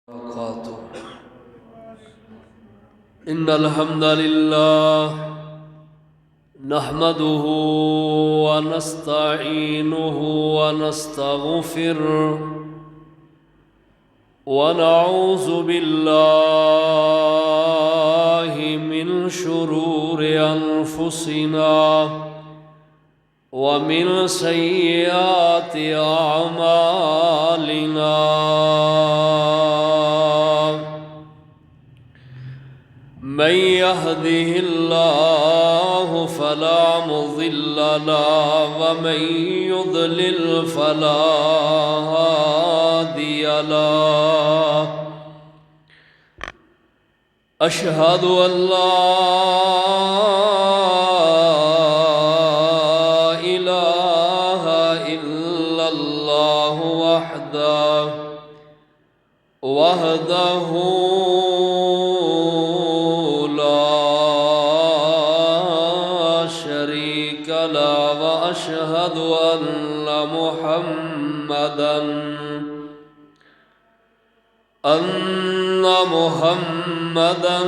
وبركاته. إن الحمد لله نحمده ونستعينه ونستغفره ونعوذ بالله من شرور أنفسنا ومن سيئات أعمالنا. من يهده الله فلا مضل له ومن يضلل فلا هادي له. أشهد أن لا إله إلا الله وحده لا شريك له، وأشهد أن محمدا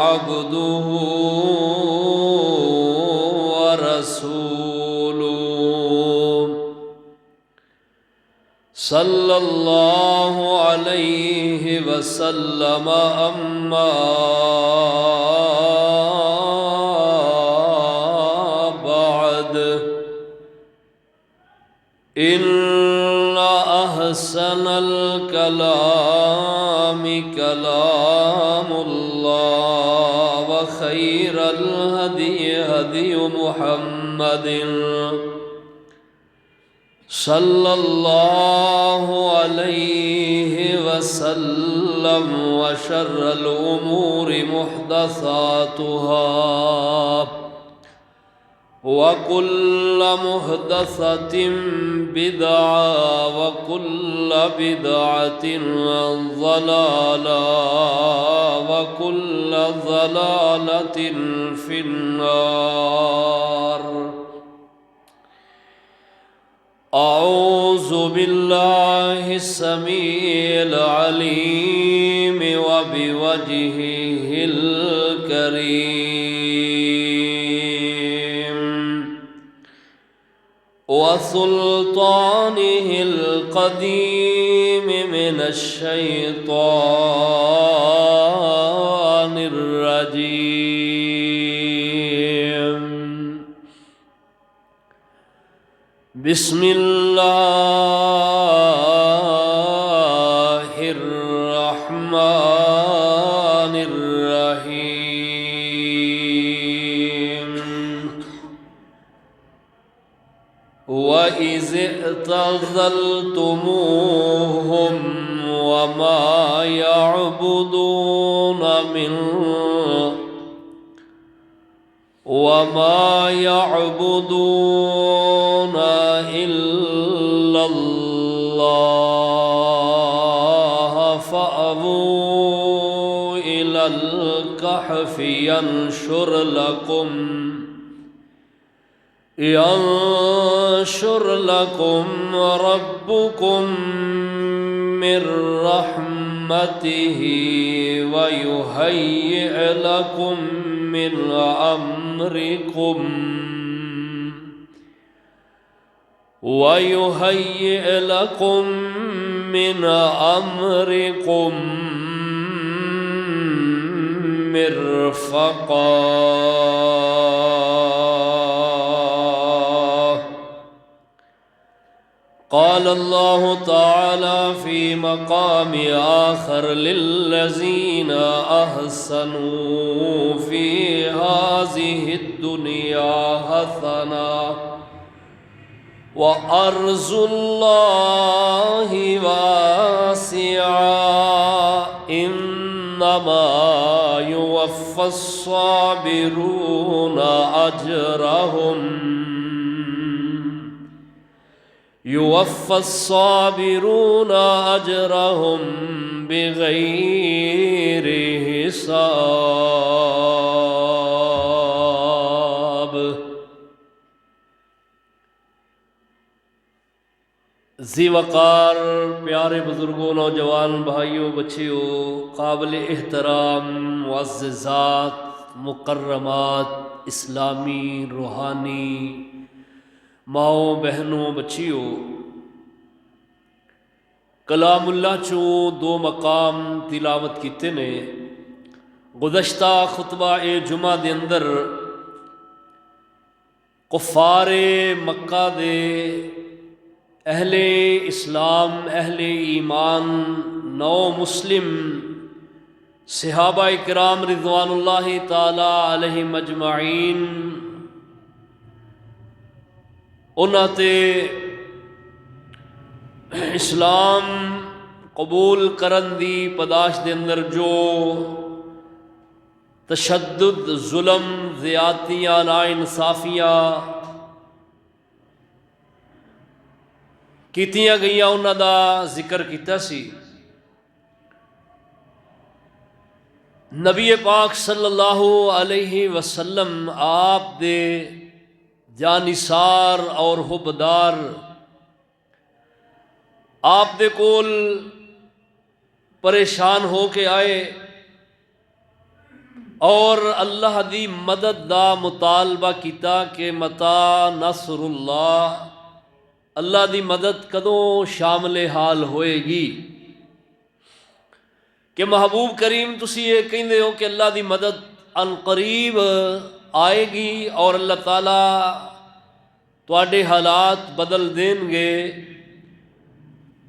عبده ورسوله صلى الله عليه وسلم. أما بعد، إن أحسن الكلام كلام الله، وخير الهدي هدي محمد صلى الله عليه وسلم، وشر الأمور محدثاتها، وكل محدثة بدعة، وكل بدعة ضلالة، وكل ضلالة في النار. أعوذ بالله السميع العليم وبوجهه الكريم وسلطانه القديم من الشيطان الرجيم. بسم الله الرحمن الرحيم. وإذ اعتزلتموهم وما يعبدون إلا الله فأووا إلى الكهف ينشر لكم ربكم من رحمته ويهيئ لكم من أمركم مرفقا. قال الله تعالى في مقام آخر: للذين أحسنوا في هذه الدنيا حسنة وأرض الله واسعة، إنما يوفى الصابرون أجرهم بغير حساب. ذی وقار پیارے بزرگوں، نوجوان بھائیوں، بچیوں، قابل احترام معززات، مکرمات، اسلامی روحانی ماؤں، بہنوں، بچیوں، کلام اللہ چوں دو مقام تلاوت کیتے نے۔ گزشتہ خطبہ جمعہ دے اندر کفار مکہ دے اہل اسلام، اہل ایمان، نو مسلم صحابہ کرام رضوان اللہ تعالی علیہم اجمعین، انہاں تے اسلام قبول کرن دی پداش دے اندر جو تشدد، ظلم، زیادتیاں، ناانصافیاں کیتیاں گئیاں انہاں دا ذکر کیتا سی۔ نبی پاک صلی اللہ علیہ وسلم آپ دے جانثار اور حبدار آپ دے کول پریشان ہو کے آئے اور اللہ دی مدد دا مطالبہ کیتا کہ متا نصر اللہ، اللہ دی مدد کدوں شامل حال ہوئے گی؟ کہ محبوب کریم تسی یہ کہندے ہو کہ اللہ دی مدد ان قریب آئے گی اور اللہ تعالیٰ تواڈے حالات بدل دیں گے۔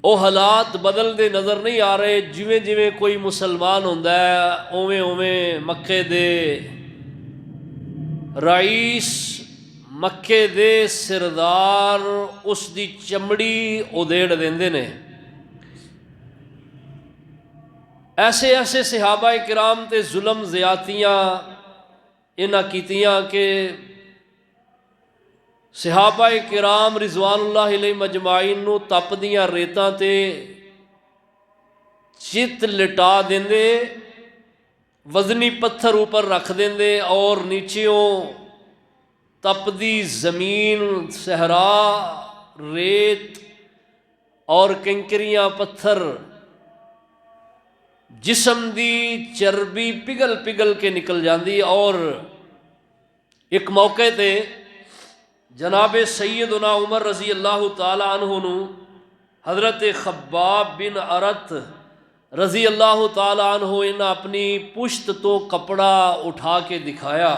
او حالات بدل دے نظر نہیں آ رہے، جویں جویں کوئی مسلمان ہوندا ہے اوویں اوویں مکے دے رئیس، مکے دے سردار اس دی چمڑی ادھیڑ دیندے نے۔ ایسے ایسے صحابہ کرام تے ظلم زیادتیاں انہاں کیتیاں کہ صحابہ کرام رضوان اللہ علیہ مجمعین نو تپ دیاں ریتاں تے چت لٹا دیندے، وزنی پتھر اوپر رکھ دیندے اور نیچیوں تپدی زمین، صحرا، ریت اور کنکریاں پتھر، جسم دی چربی پگھل پگھل کے نکل جاندی۔ اور ایک موقع تے جناب سیدنا عمر رضی اللہ تعالی عنہ نو حضرت خباب بن ارت رضی اللہ تعالی عنہ انہاں اپنی پشت تو کپڑا اٹھا کے دکھایا۔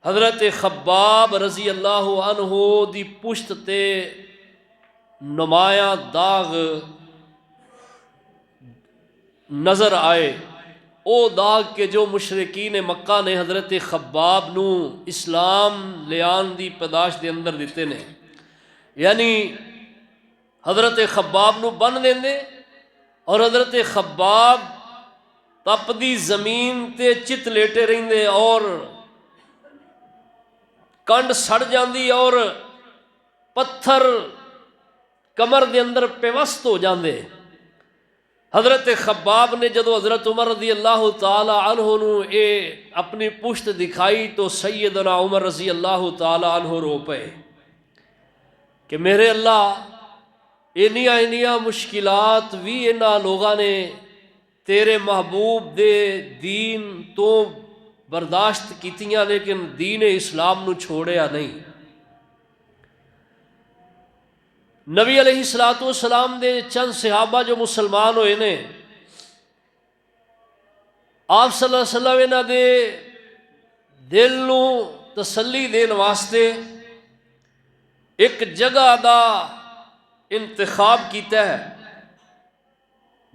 حضرت خباب رضی اللہ عنہ دی پشت تے نمایاں داغ نظر آئے، او داغ کے جو مشرکین مکہ نے حضرت خباب نو اسلام لیان دی پداش دے اندر دیتے نے، یعنی حضرت خباب نو بن دیندے اور حضرت خباب تپ دی زمین تے چت لیٹے رہندے اور کنڈ سڑ جاندی اور پتھر کمر دے اندر پیوست ہو جاندے۔ حضرت خباب نے جدو حضرت عمر رضی اللہ تعالی عنہ نو اے اپنی پشت دکھائی تو سیدنا عمر رضی اللہ تعالی عنہ رو پئے کہ میرے اللہ، انیاں مشکلات بھی انہاں لوگاں نے تیرے محبوب دے دین تو برداشت کیتیاں لیکن دین اسلام نو چھوڑیا نہیں۔ نبی علیہ السلام دے چند صحابہ جو مسلمان ہوئے نے، آپ صلی اللہ علیہ وسلم انہاں دے دل نو تسلی دین واسطے ایک جگہ دا انتخاب کیتا ہے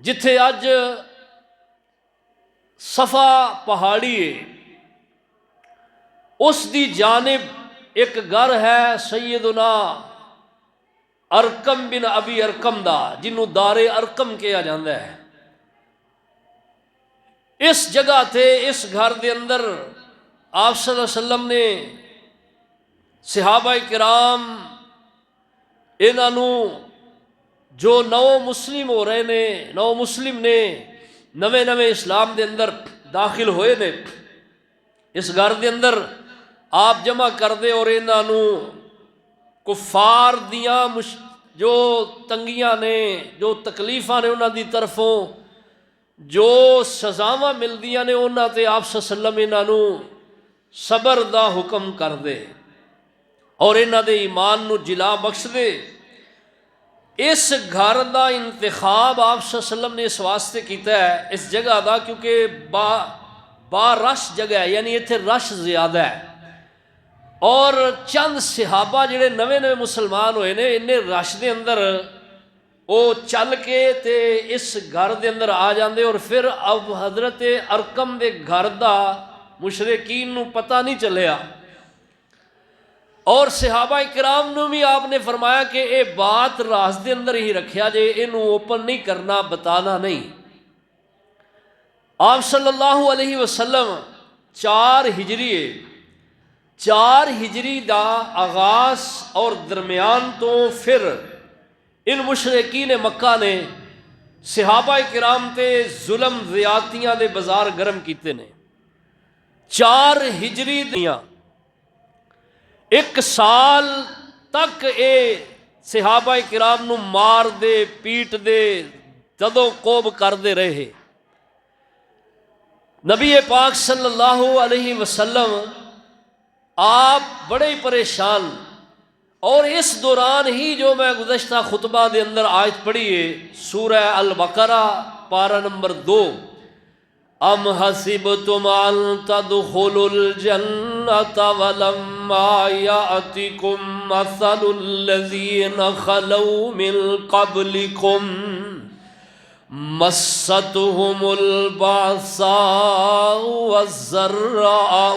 جتھے اج صفا پہاڑی ہے، اس دی جانب ایک گھر ہے سیدنا ارکم بن ابی ارکم دا، جنہوں دار ارکم کہا جاندہ ہے۔ اس جگہ تے اس گھر دے اندر آپ صلی اللہ علیہ وسلم نے صحابہ کرام انہاں نو جو نو مسلم ہو رہے نے، نو مسلم نے نویں نویں اسلام دے اندر داخل ہوئے نے، اس گھر دے اندر آپ جمع کر دے اور انہاں نو کفار دیاں جو تنگیاں نے، جو تکلیفاں نے انہاں دی طرفوں، جو سزاواں ملدیاں نے انہاں تے آپ صلی اللہ علیہ وسلم انہاں نو صبر دا حکم کر دے اور انہاں دے ایمان نو جلا بخش دے۔ اس گھر دا انتخاب آپ صلی اللہ علیہ وسلم نے اس واسطے کیتا ہے، اس جگہ دا، کیونکہ با رش جگہ ہے، یعنی اتنے رش زیادہ ہے، اور چند صحابہ جڑے نوے نوے مسلمان ہوئے نے، انہیں رش دے اندر وہ چل کے تے اس گھر دے اندر آ جاندے، اور پھر اب حضرت ارقم دے گھر دا مشرکین نو پتہ نہیں چلیا، اور صحابہ کرام نو بھی آپ نے فرمایا کہ اے بات راز دے اندر ہی رکھیا جے، انہوں اوپن نہیں کرنا، بتانا نہیں۔ آپ صلی اللہ علیہ وسلم 4 ہجری دا آغاز اور درمیان تو پھر ان مشرکین مکہ نے صحابہ کرام تے ظلم زیادتیاں دے بازار گرم کیتے نے۔ 4 ہجری دیاں 1 سال تک اے صحابہ کرام نو مار دے، پیٹ دے، جدو کوب کر دے رہے۔ نبی پاک صلی اللہ علیہ وسلم آپ بڑے پریشان، اور اس دوران ہی جو میں گزشتہ خطبہ دے اندر آیت پڑھی ہے سورہ البقرہ پارہ نمبر 2، ام حسبتم ان تدخلوا الجنة ولما يأتكم مثل الذين خلوا من قبلكم مستهم البأساء والضراء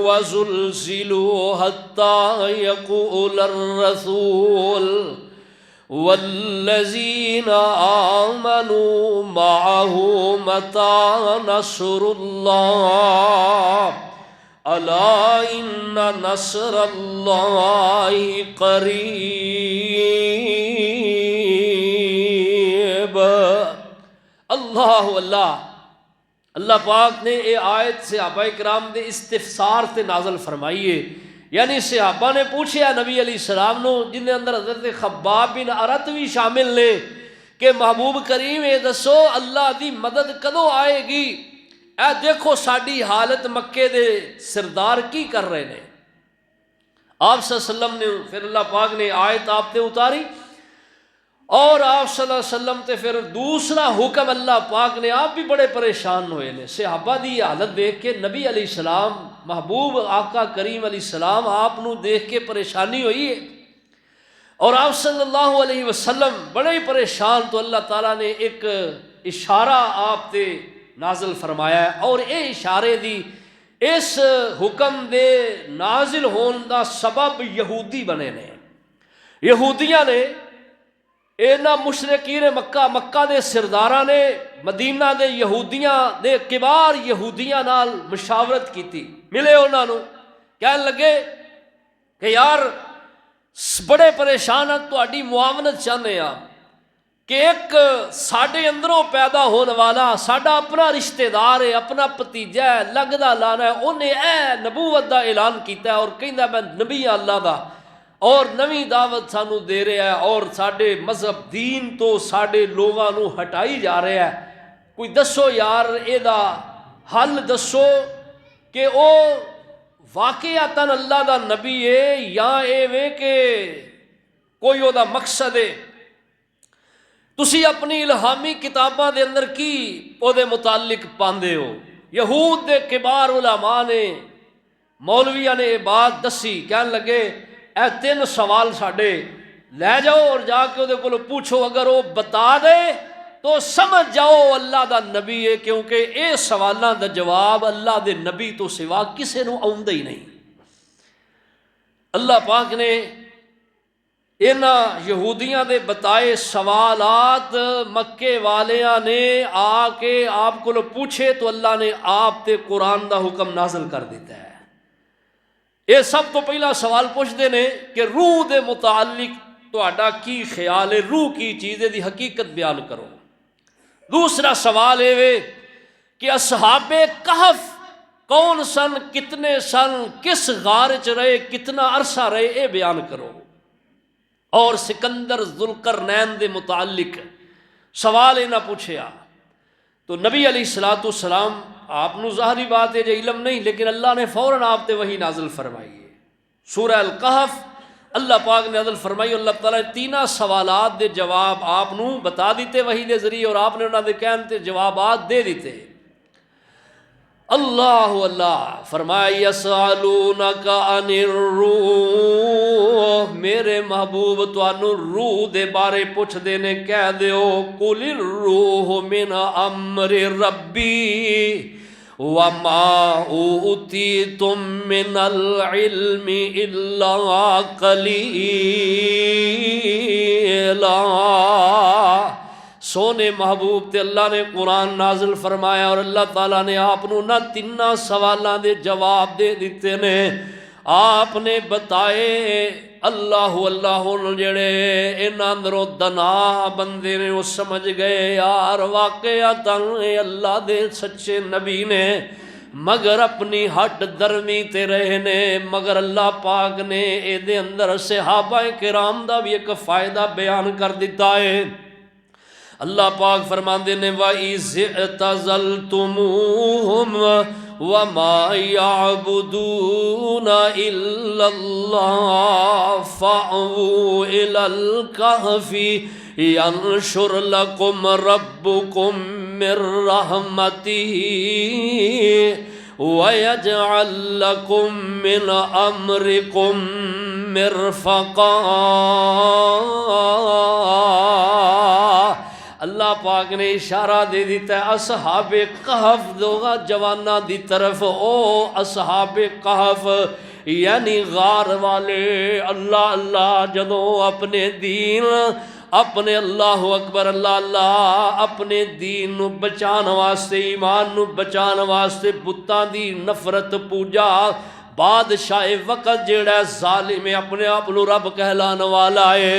وزلزلوا حتى يقول الرسول والذين آمنوا معه متى نصر الله ألا إن نصر الله قريب۔ اللہ پاک نے یہ آیت صحابہ کرام دے استفسار تے نازل فرمائیے، یعنی صحابہ نے پوچھیا نبی علیہ السلام نو، جن دے اندر حضرت خباب بن ارت بھی شامل نے، کہ محبوب کریم اے دسو اللہ دی مدد کدو آئے گی؟ اے دیکھو ساڈی حالت مکے دے سردار کی کر رہے نے۔ آپ صلی اللہ علیہ وسلم نے پھر اللہ پاک نے آیت آپ تے اتاری، اور آپ صلی اللہ علیہ وسلم تے پھر دوسرا حکم اللہ پاک نے، آپ بھی بڑے پریشان ہوئے نے صحابہ دی حالت دیکھ کے۔ نبی علیہ السلام محبوب آقا کریم علیہ السلام آپ نو دیکھ کے پریشانی ہوئی ہے، اور آپ صلی اللہ علیہ وسلم بڑے ہی پریشان، تو اللہ تعالیٰ نے ایک اشارہ آپ تے نازل فرمایا ہے، اور اے اشارے دی اس حکم دے نازل ہون دا سبب یہودی بنے نے۔ یہودیاں نے اینا مشرکین مکہ دے سرداراں نے مدینہ دے یہودیاں دے کبار یہودیاں نال مشاورت کیتی، ملے انہاں نو، کہنے لگے کہ یار بڑے پریشان ہیں، تہاڈی معاونت چاہنے ہاں کہ ایک ساڈے اندروں پیدا ہونے والا ساڈا اپنا رشتہ دار ہے، اپنا بھتیجا ہے، لگدا لانا ہے، انہیں اے نبوت دا اعلان کیتا ہے اور کہندا میں نبی اللہ دا، اور نویں دعوت سانو دے رہا ہے، اور ساڈے مذہب دین تو ساڈے لوگاں نو ہٹائی جا رہا ہے۔ کوئی دسو یار اے دا حل دسو کہ او واقعتاً اللہ دا نبی ہے یا اے وے کہ کوئی او دا مقصد ہے۔ تسی اپنی الہامی کتاباں دے اندر کی او دے متعلق پاندے ہو؟ یہود دے کبار علماء نے، مولویاں نے یہ بات دسی، کہنے لگے اے 3 سوال ساڈے لے جاؤ اور جا کے وہ کو پوچھو، اگر وہ بتا دے تو سمجھ جاؤ اللہ دا نبی ہے، کیونکہ اے سوالاں دا جواب اللہ دے نبی تو سوا کسے نو آؤندے ہی نہیں۔ اللہ پاک نے انہاں یہودیاں دے بتائے سوالات مکے والیاں نے آ کے آپ کو پوچھے تو اللہ نے آپ تے قرآن دا حکم نازل کر دیتا ہے۔ یہ سب تو پہلا سوال پوچھتے ہیں کہ روح دے متعلق تہاڈا کی خیال ہے، روح کی چیز دی حقیقت بیان کرو۔ دوسرا سوال ہے کہ اصحاب کہف کون سن، کتنے سن، کس غار چ رہے، کتنا عرصہ رہے، یہ بیان کرو۔ اور سکندر ذوالقرنین دے متعلق سوال انہاں پوچھیا تو نبی علیہ الصلوۃ والسلام آپ نو ظاہری بات ہے جو علم نہیں، لیکن اللہ نے فوراً آپ تے وحی نازل فرمائی ہے۔ سورہ الکہف اللہ پاک نے نازل فرمائی، اللہ تعالیٰ نے تینہ سوالات دے جواب آپ نو بتا دیتے وحی دے ذریعے، اور آپ نے انہاں دے کہن تے جوابات دے دیتے۔ اللہ فرمایا یسألونک عن الروح، میرے محبوب تانوں روح دے بارے پوچھ دے نے، کہہ دیو قل الروح من امر ربی وما اوتیتم من العلم الا قلیلا۔ سونے محبوب تے اللہ نے قرآن نازل فرمایا، اور اللہ تعالیٰ نے آپ نو نہ تینہ سوالاں دے جواب دے دیتے نے۔ آپ نے بتائے اللہ جڑے انہاں اندروں دنا بندے نے وہ سمجھ گئے یار واقعتاً اللہ دے سچے نبی نے، مگر اپنی ہٹ درمی تے رہے نے، مگر اللہ پاک نے اے دے اندر صحابہ کرام دا بھی ایک فائدہ بیان کر دیتا ہے۔ اللہ پاک فرماندے نے وَإِذِ اعْتَزَلْتُمُوهُمْ وَمَا يَعْبُدُونَ إِلَّا اللَّهَ فَأْوُوا إِلَى الْكَهْفِ يَنشُرْ لَكُمْ رَبُّكُمْ مِنْ رَحْمَتِهِ وَيَجْعَلْ لَكُمْ مِنْ أَمْرِكُمْ مِرْفَقًا۔ اللہ پاک نے اشارہ دے دیتا ہے اصحاب کہف دوگا جوانہ دی طرف، او اصحاب کہف یعنی غار والے، اللہ جدوں اپنے دین اپنے اللہ اکبر اللہ اپنے دین نو بچان واسطے، ایمان نو بچان واسطے بتاں دی نفرت پوجا، بادشاہ وقت جیڑا ظالم اپنے آپ نو رب کہلان والا ہے،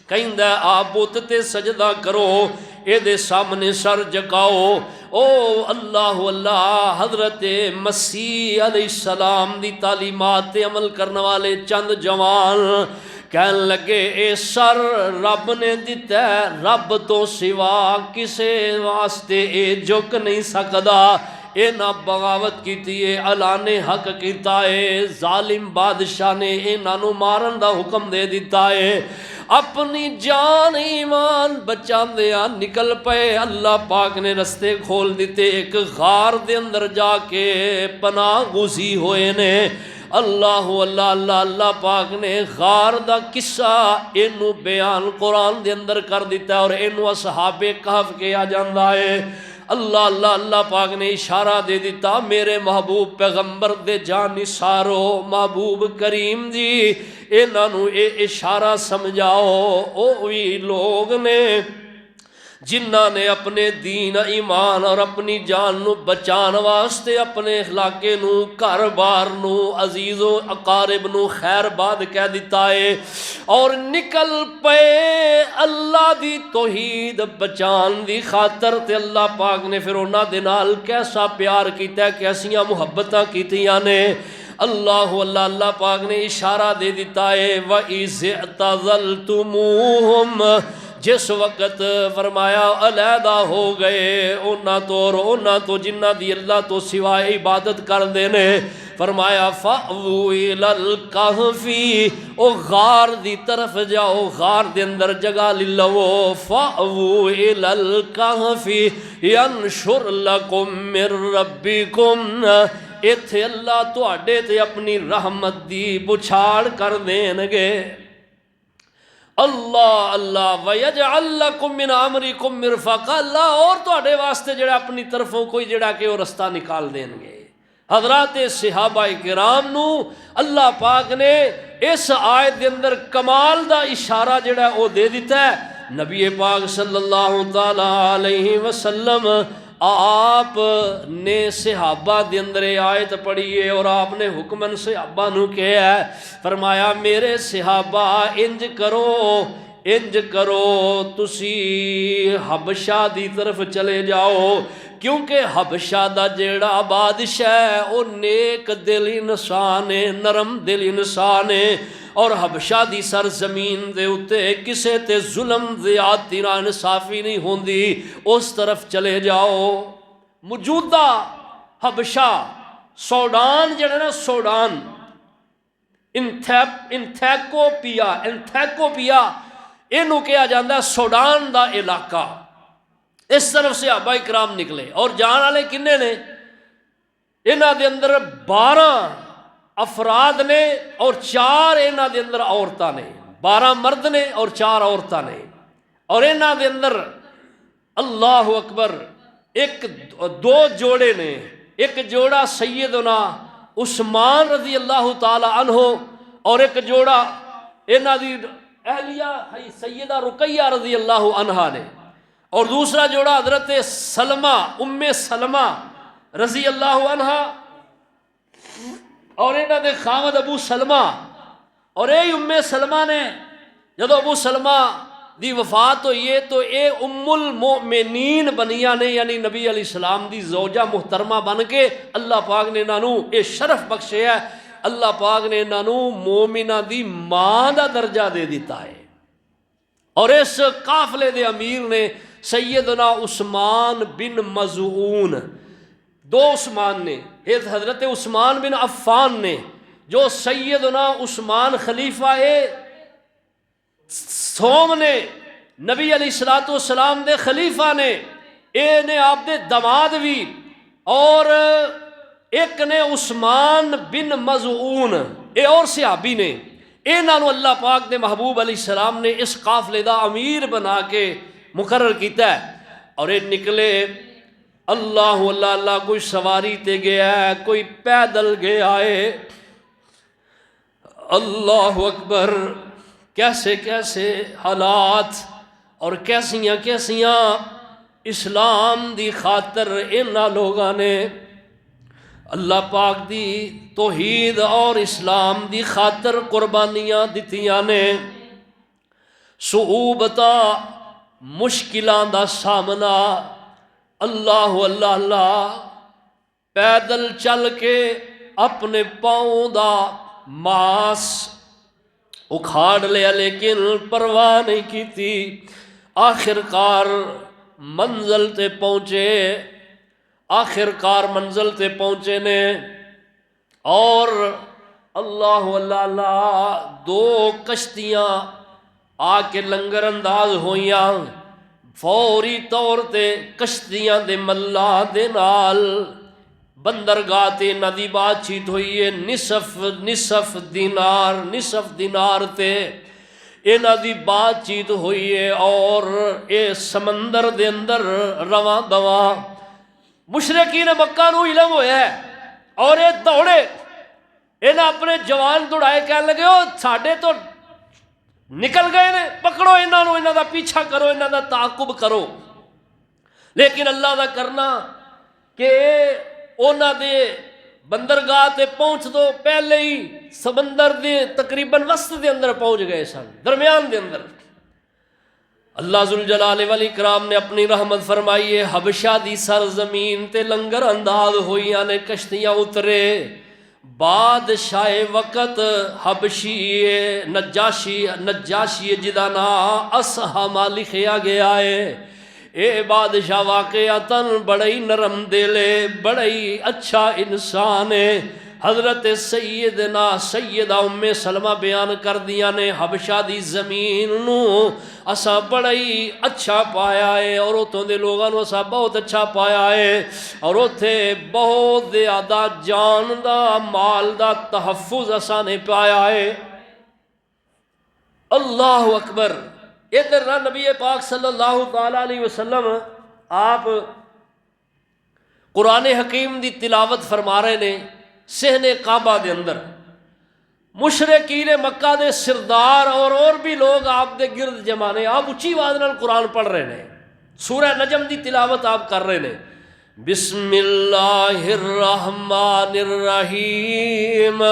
کہندہ آپ بت تے سجدہ کرو، اے دے سامنے سر جکاؤ۔ او اللہ حضرت مسیح علیہ السلام دی تعلیمات تے عمل کرنے والے چند جوان کہن لگے اے سر رب نے دیتا ہے، رب تو سوا کسے واسطے اے جھک نہیں سکدا، اے نہ بغاوت کیتی ہے، اعلان حق کیتا ہے، ظالم بادشاہ نے اے نانو مارن دا حکم دے دیتا ہے، اپنی جان ایمان بچان دیا نکل پے، اللہ پاک نے رستے کھول دیتے، ایک غار دے اندر جا کے پناہ گزی ہوئے نے۔ اللہ پاک نے غار دا قصہ اینو بیان قرآن دے اندر کر دیتا ہے، اور اینو اصحاب کہف کیا جاندہ ہے۔ اللہ پاک نے اشارہ دے دیتا میرے محبوب پیغمبر دے جانی سارو محبوب کریم جی انہاں نو اے اشارہ سمجھاؤ، اوہی لوگ نے جنہاں نے اپنے دین ایمان اور اپنی جان نو بچان واسطے اپنے علاقے نو گھر بار نو عزیز و اقارب نو خیر باد کہہ دیتا ہے، اور نکل پے اللہ دی توحید بچان دی خاطر، تے اللہ پاک نے پھر انہاں دے نال کیسا پیار کیتا ہے، کیسیاں محبتاں کیتیاں نے۔ اللہ پاک نے اشارہ دے دیتا ہے وَإِذِ اعْتَزَلْتُمُوهُمْ، جس وقت فرمایا علیحدہ ہو گئے انہاں تو جنہ دی اللہ تو سوائے عبادت کر دینے، فرمایا فَأْوُوا إِلَى الْكَهْفِ، او غار دی طرف جاؤ، غار دے اندر جگہ لو، فَأْوُوا إِلَى الْكَهْفِ يَنشُرْ لَكُمْ مِنْ رَبِّكُمْ، ایتھے اللہ تو اڈے تے اپنی رحمت دی بچھاڑ کر دینگے۔ اللہ وَيَجْعَلْ لَكُمْ مِنْ أَمْرِكُمْ مِرْفَقًا، اللہ اور تو اڈے واسطے جڑا اپنی طرفوں کوئی جڑا کہ وہ رستہ نکال دینگے۔ حضرات صحابہ کرام نو اللہ پاک نے اس آیت دے اندر کمال دا اشارہ جڑا وہ دے دیتا ہے۔ نبی پاک صلی اللہ تعالیٰ علیہ وسلم آپ نے صحابہ دے اندر آیت پڑھی ہے، اور آپ نے حکمن صحابہ نو کہا ہے، فرمایا میرے صحابہ انج کرو تسی حبشہ دی طرف چلے جاؤ، کیونکہ حبشہ دا جیڑا بادشاہ ہے وہ نیک دل انسان ہے، نرم دل انسان ہے، اور حبشہ دی سرزمین دے اتے کسے تے ظلم زیادتی نا انصافی نہیں ہوندی، اس طرف چلے جاؤ۔ موجودہ حبشہ سوڈان جڑا نا سوڈان انتھیکوپیا اینو کہا جاندہ ہے سوڈان دا علاقہ، اس طرف سے صحابہ کرام نکلے اور جان والے کنے نے؟ انہاں دے اندر 12 افراد نے اور 4 انہاں دے اندر عورتاں نے، 12 مرد نے اور 4 عورتاں نے، اور انہاں دے اندر اللہ اکبر دو جوڑے نے، ایک جوڑا سیدنا عثمان رضی اللہ تعالی عنہ اور ایک جوڑا انہاں دی اہلیہ سیدہ رقیہ رضی اللہ عنہا نے، اور دوسرا جوڑا حضرت سلمہ ام سلمہ رضی اللہ عنہا اور انہاں دے خامد ابو سلمہ، اور اے ام سلمہ نے جدو ابو سلمہ دی وفات ہوئی ہے تو اے ام المؤمنین بنیاں نے، یعنی نبی علیہ السلام دی زوجہ محترمہ بن کے اللہ پاک نے انہاں نوں اے شرف بخشے ہے، اللہ پاک نے انہاں نوں مومنہ دی ماں دا درجہ دے دیتا ہے۔ اور اس قافلے دے امیر نے سیدنا عثمان بن مظعون، 2 عثمان نے، ایک حضرت عثمان بن عفان نے، جو سیدنا عثمان خلیفہ سوم نے نبی علیہ السلام دے خلیفہ نے، اے نے آپ دے دماد بھی، اور ایک نے عثمان بن مظعون اے اور صحابی نے، انہاں نوں اللہ پاک دے محبوب علیہ السلام نے اس قافلے دا امیر بنا کے مقرر کیتا ہے۔ اور یہ نکلے اللہ اللہ اللہ، کوئی سواری تے گیا ہے، کوئی پیدل گیا ہے، اللہ اکبر، کیسے کیسے حالات اور کیسیاں کیسیاں اسلام دی خاطر انہاں لوگاں نے اللہ پاک دی توحید اور اسلام دی خاطر قربانیاں دتیاں نے۔ صعوبتاں مشکلاں دا سامنا اللہ اللہ اللہ، پیدل چل کے اپنے پاؤں دا ماس اکھاڑ لیا لیکن پرواہ نہیں کی تھی، آخر کار منزل تے پہنچے، آخر کار منزل تے پہنچے نے، اور اللہ اللہ اللہ 2 کشتیاں آ کے لنگر انداز ہوئیاں، فوری طور تے کشتیاں دے ملا دے نال بندرگاہ تے ندی بات چیت ہوئی ہے، نصف دینار تے انہاں دی بات چیت ہوئی ہے، اور اے سمندر دے اندر رواں دواں مشرکین مکہ نو علم ہویا ہے، اور اے دوڑے، انہاں اپنے جوان دوڑائے کہنے لگے او ساڈے تو نکل گئے نے، پکڑو انہاں نو، انہاں دا پیچھا کرو، انہاں دا تعاقب کرو۔ لیکن اللہ دا کرنا کہ انہاں دے بندرگاہ تے پہنچ دو پہلے ہی سمندر دے تقریباً وسط دے اندر پہنچ گئے سن، درمیان دے اندر۔ اللہ ذوالجلال والاکرام نے اپنی رحمت فرمائی ہے، حبشہ دی سرزمین تے لنگر انداز ہوئیاں نے، کشتیاں اترے، بادشاہ وقت حبشی نجاشی جدا نام اسہما لکھیا گیا ہے۔ اے بادشاہ واقعتاً بڑا ہی نرم دلے، بڑا ہی اچھا انسان ہے۔ حضرت سیدہ ام سلمہ بیان کر دیا نے، حبشہ دی زمین نو اسا بڑا ہی اچھا پایا ہے، اور اتوں دے لوگاں نو اسا بہت اچھا پایا ہے، اور اتھے بہت زیادہ جان دا مال دا تحفظ اسا نے پایا ہے۔ اللہ اکبر۔ ادھر نبی پاک صلی اللہ تعالی علیہ وسلم آپ قرآن حکیم دی تلاوت فرما رہے نے صحن کعبہ دے اندر، مشرکین مکہ دے سردار اور بھی لوگ آپ دے گرد جمانے، آپ اچھی آواز نال قرآن پڑھ رہے ہیں، سورہ نجم دی تلاوت آپ کر رہے ہیں۔ بسم اللہ الرحمن الرحیم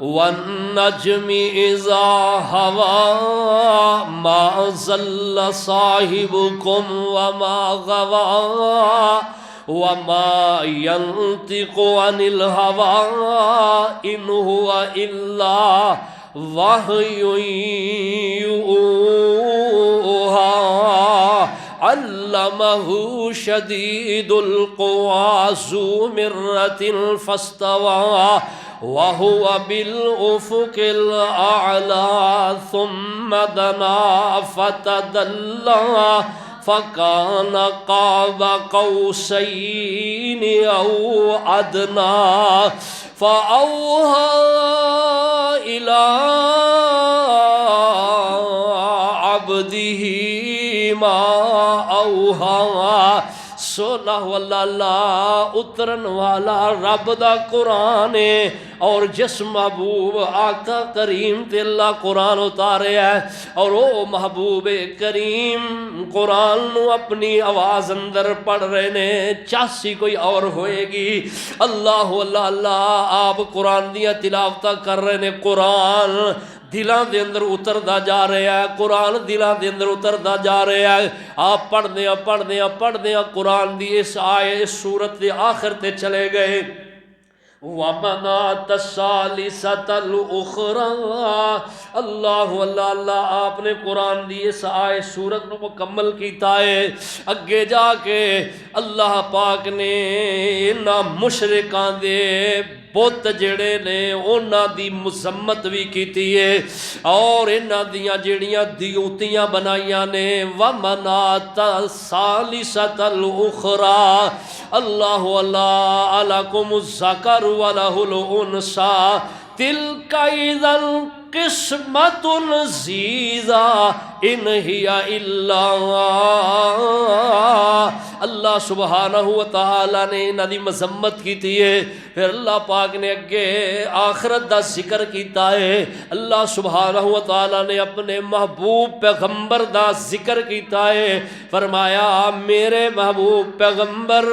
والنجم اذا ہوا ما ضل صاحبکم وما غوا وما ينطق عن الهوى إن هو إلا وحی یوحا علمہ شدید القوى ذو مرۃ فاستوى وهو بالأفق الأعلى ثم دنا فتدلى فكان قاب قوسين أو أدنى فأوحى إلى عبده ما أوحى سولہ واللہ اترن والا رب دا قرآن ہے، اور جس محبوب آقا کریم تے اللہ قرآن اتارے ہے، اور وہ محبوب کریم قرآن نو اپنی آواز اندر پڑھ رہے نے، چاسی کوئی اور ہوئے گی۔ اللہ اللہ اللہ آپ قرآن دیا تلاوتہ کر رہے نے، قرآن دلاں دے اندر اتردا جا رہا ہے، قرآن دلاں دے اندر اتردا جا رہا ہے۔ آپ پڑھدے ہیں قرآن دی اس آئے اس سورت دے آخر تے چلے گئے۔ وَمَنَاةَ الثَّالِثَةَ الْأُخْرَى اللہ اللہ اللہ آپ نے قرآن دی اس آئے سورت نو مکمل کیتا ہے۔ اگے جا کے اللہ پاک نے انہاں مشرکاں دے بت جڑے نے انہاں دی مذمت بھی کیتی ہے، اور انہاں دیاں جڑیاں دیوتیاں بنائیاں نے۔ وَمَنَاةَ الثَّالِثَةَ الْأُخْرَى اللہ اللہ لَكُمُ الذَّكَرُ وَلَهُ الْأُنثىٰ تِلْكَ إِذًا قِسْمَةٌ ضِیزَىٰ إِنْ هِیَ إِلَّا اللہ سبحانہ وتعالی نے انہاں دی مذمت کیتی ہے۔ پھر اللہ پاک نے اگے آخرت دا ذکر کیتا ہے۔ اللہ سبحانہ وتعالی نے اپنے محبوب پیغمبر دا ذکر کیتا ہے، فرمایا میرے محبوب پیغمبر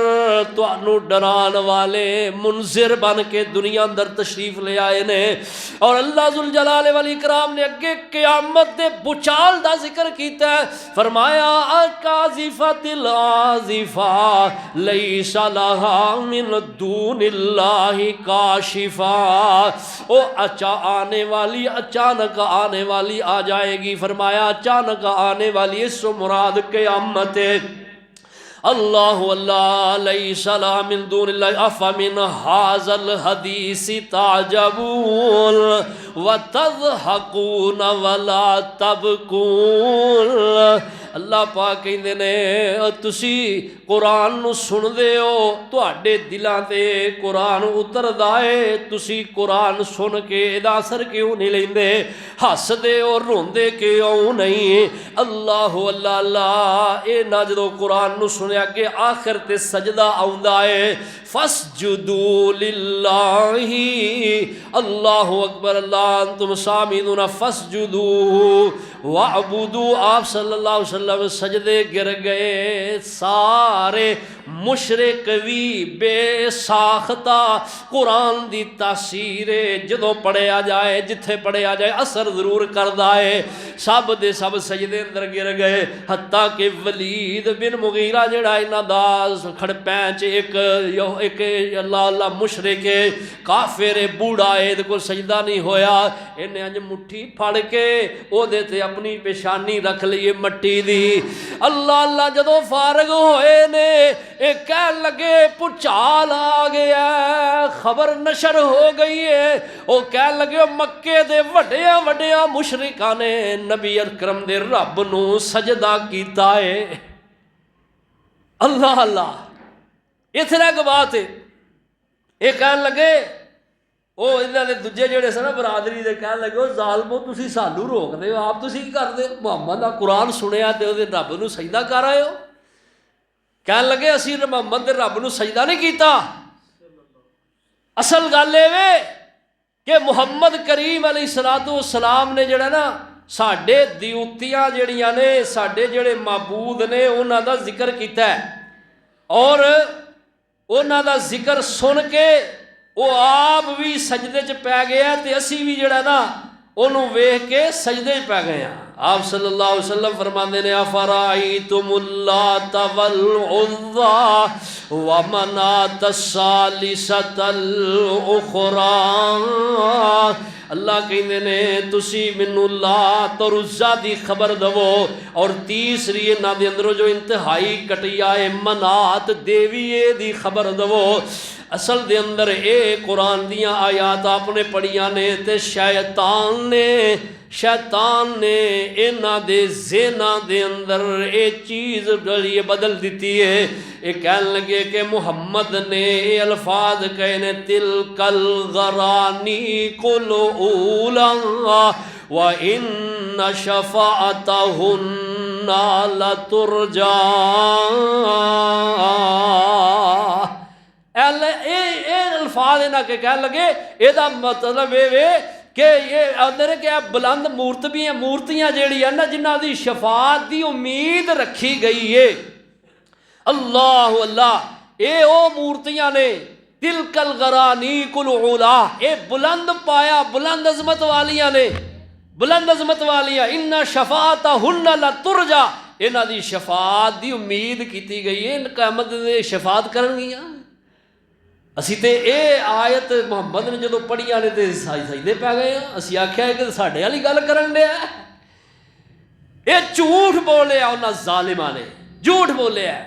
تانوں ڈران والے منذر بن کے دنیا اندر تشریف لے آئے نے۔ اور اللہ ذوالجلال والاکرام نے اگے قیامت دے بچال دا ذکر کیتا ہے، فرمایا الکاذفۃ العاذفہ لیس لہا من دون اللہ کاشفہ، او آنے والی اچانک آنے والی آ جائے گی۔ فرمایا اچانک آنے والی اس سے مراد قیامت ہے۔ اللہ اللہ لیس لہا من دون اللہ افمن ھذا الحدیث تعجبون وتضحکون ولا تبکون۔ اللہ پاک کہندے نے تسی قرآن نو سن دے ہو، تواڈے دلاں تے قرآن اتردا ہے، تسی قرآن سن کے دا اثر کیوں نہیں لیندے، ہس دے اور روندے کیوں نہیں۔ اللہ اللہ اللہ اے نہ جدوں قرآن نو سنیا کہ آخر تے سجدہ آوندا ہے، فاسجدوا للہ اللہ اکبر اللہ انتم سامدون فاسجدوا وعبدوا۔ آپ صلی اللہ علیہ وسلم سجدے گر گئے، سارے مشرک بھی بے ساختہ قرآن دی تاثیر جدوں پڑھیا جائے جتھے پڑھیا جائے اثر ضرور کردا ہے، سب دے سب سجدے اندر گر گئے، حتیٰ کہ ولید بن مغیرہ جڑا انہاں دا کھڑ پینچ ایک اللہ اللہ مشرک کافر بوڑھا ہے کو سجدہ نہیں ہویا، انہیں انج مٹھی پھڑ کے او دیتے اپنی پیشانی رکھ لیے مٹی دی۔ اللہ اللہ جدوں فارغ ہوئے نے ایک کہہ لگے پچال آ گیا ہے، خبر نشر ہو گئی ہے، وہ کہہ لگے مکے دے وڈیاں وڈیاں مشرکاں نے نبی اکرم دے رب نو سجدہ کیتا ہے۔ اللہ اللہ اتنا ایک بات ہے، یہ کہن لگے وہ انہاں دے دجے جڑے سن برادری دے کہن لگے ظالمو تسی سانو روک دے ہو، آپ تسی کی کر دے، محمد دا قرآن سنیا تے دے رب نو سجدہ کر آئے ہو۔ کہن لگے اسی محمد دے رب نو سجدہ نہیں کیتا۔ اصل گل اے کہ محمد کریم علیہ السلام نے جڑا نا ساڈے دیوتیاں جڑیاں نے ساڈے جڑے معبود نے انہاں دا ذکر کیتا ہے، اور انہاں دا ذکر سن کے وہ آپ بھی سجدے چ پی گیا تے اسی بھی جڑا نا انہوں ویکھ کے سجدے چ پی گئے ہیں۔ آپ صلی اللہ علیہ وسلم فرماندے نے افرائیتم اللات والعزیٰ ومناة الثالثة الاخری، اللہ کہندے نے تسی مینوں لات اور عزیٰ دی خبر دو، اور تیسری انہاں دے اندروں جو انتہائی کٹیا ہے منات دیوی دی خبر دو۔ اصل دے اندر اے قرآن دیاں آیات آپ نے پڑھیاں نے تے شیطان نے انہاں دے ذہناں دے اندر اے چیز جڑی بدل دیتی ہے۔ اے کہنے لگے کہ محمد نے اے الفاظ کہے نے تلک الغرانی کل اولا وَإِنَّ شَفَاعَتَهُنَّ لَتُرْجَى، اے الفاظ نہ کہ کہنے لگے اے دا مطلب اے کہ یہ اندر کہ بلند مورتیاں جیڑی ہے نا جنہ دی شفاعت دی امید رکھی گئی ہے۔ اللہ اللہ، اے او مورتیاں نے تلک الغرانیق العلا، اے بلند پایا بلند عظمت والیاں نے، بلند عظمت والیاں، ان شفاعتہن لترجا، انہاں دی شفاعت دی امید کیتی گئی ہے، ان قیامت دے شفاعت کرن گیاں۔ اسی تے اے آیت محمد نے جدو پڑھیاں نے تے سجدے پہ گئے ہیں، اسی آکھیا ہے کہ ساڈے والی گل کرن دے ہے۔ اے جھوٹ بولیا انہاں ظالماں نے، جھوٹ بولیا ہے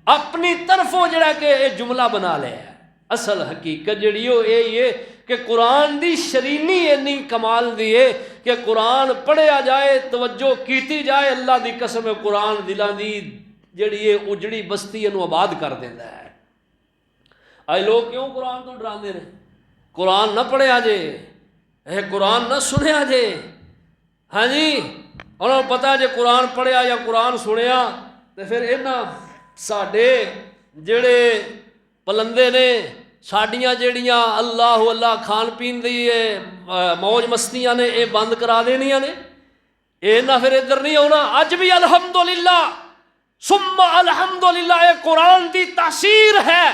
اپنی طرفوں جڑا کہ اے جملہ بنا لیا ہے۔ اصل حقیقت جڑی ہو اے یہ کہ قرآن دی شرینی اتنی کمال دی ہے کہ قرآن پڑھیا جائے، توجہ کیتی جائے، اللہ دی قسم قرآن دلاں دی جڑی ہے اجڑی بستی انو آباد کر دیندا ہے۔ آئے لوگ کیوں قرآن تو ڈراندے نے؟ قرآن نہ پڑھیا جے، اے قرآن نہ سنیا جے، ہاں جی انہوں نے پتا جے قرآن پڑھیا یا قرآن سنیا تو پھر انہاں ساڈے جڑے پلندے نے، ساڈیاں جڑیاں اللہ اللہ کھان پین دی موج مستیاں نے اے بند کرا دینیاں نے، اے نہ پھر ادھر نہیں ہونا۔ اج بھی الحمدللہ ثم الحمدللہ اے قرآن دی تاثیر ہے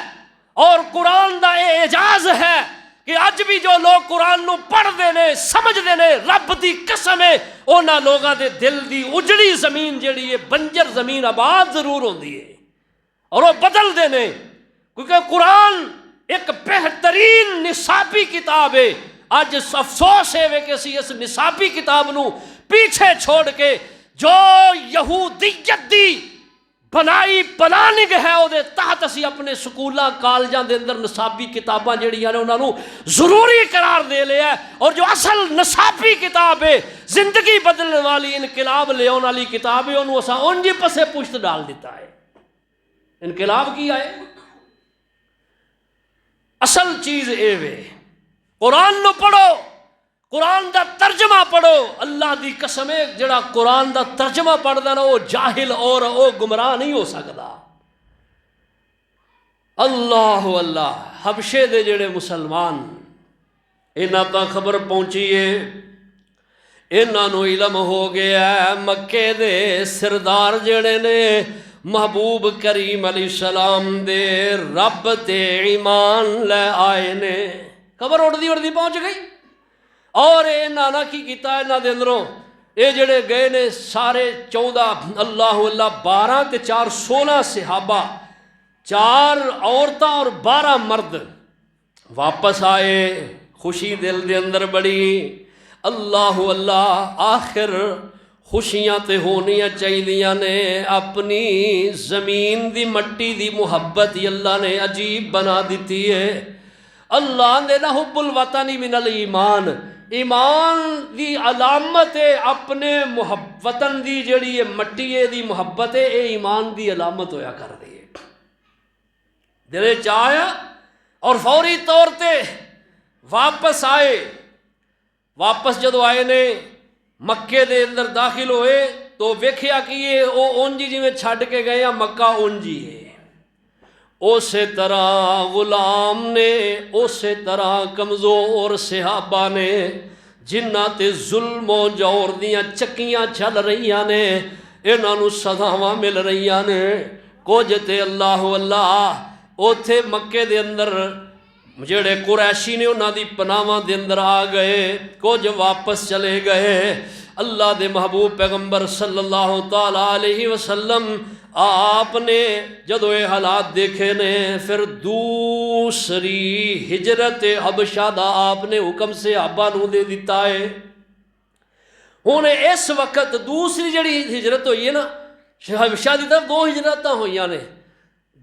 اور قرآن دا اے اعجاز ہے کہ اج بھی جو لوگ قرآن نو پڑھ دے نے سمجھ دے نے، رب دی قسم ہے انہاں لوگاں دے دل دی اجڑی زمین جڑی ہے بنجر زمین آباد ضرور ہوندی ہے اور وہ بدل دے نے، کیونکہ قرآن ایک بہترین نصابی کتاب ہے۔ اج افسوس ہے کہ اسی اس نصابی کتاب نو پیچھے چھوڑ کے جو یہودیت دی بنائی پلاننگ ہے او دے تحت اسی اپنے سکولاں کالجاں دے اندر نصابی کتاباں جڑیاں نے انہاں نو ضروری قرار دے لیا ہے، اور جو اصل نصابی کتاب ہے زندگی بدلنے والی انقلاب لے آنے والی کتاب ہے انہوں اساں اونجی پسے پشت ڈال دیتا ہے۔ انقلاب کی آئے اصل چیز اے وے، قرآن نو پڑھو، قرآن دا ترجمہ پڑھو۔ اللہ دی قسم ہے جڑا قرآن دا ترجمہ پڑھدا نا وہ جاہل اور وہ گمراہ نہیں ہو سکتا۔ اللہ اللہ، حبشے دے جڑے مسلمان انہاں تا خبر پہنچی ہے، انہاں نو علم ہو گیا ہے مکے دے سردار جڑے نے محبوب کریم علیہ السلام دے رب تے ایمان لے آئے نے، خبر اڑدی پہنچ گئی۔ اور انہاں نہ کی کیتا انہاں دے اندروں اے جڑے گئے نے سارے 14 اللہ اللہ 12 تے 4 16 صحابہ، 4 عورتاں اور 12 مرد واپس آئے، خوشی دل دے اندر بڑی۔ اللہ اللہ، آخر خوشیاں تے ہونیاں چاہیدیاں نے، اپنی زمین دی مٹی دی محبت ہی اللہ نے عجیب بنا دیتی ہے۔ اللہ نے نہ حب الوطنی من الایمان، ایمان دی علامت ہے اپنے وطن دی جڑی ہے مٹی ہے دی محبت ہے، اے ایمان دی علامت ہویا کر دی ہے۔ دلے چاہیا اور فوری طور تے واپس آئے۔ واپس جدو آئے نے مکے دے اندر داخل ہوئے تو ویکھیا کہ یہ او اونجی جی میں چھڑ کے گئے ہیں، مکہ اونجی ہے۔ اسی طرح غلام نے، اسی طرح کمزور صحابہ نے جنہ تے ظلم و جور دیاں چکیاں چل رہیاں نے، انہاں نو سزاواں مل رہیاں نے۔ کچھ تے اللہ اللہ اوتھے مکے دے اندر جڑے قریشی نے انہاں دی پناہاں دے اندر آ گئے، کچھ واپس چلے گئے۔ اللہ دے محبوب پیغمبر صلی اللہ تعالیٰ علیہ وسلم آپ نے جدو یہ حالات دیکھے نے پھر دوسری ہجرت حبشہ دا آپ نے حکم صحابہ نو دے دیتا ہے۔ ہوں اس وقت دوسری جڑی ہجرت ہوئی ہے نا حبشہ دی طرف، دو ہجرت ہوئی نے۔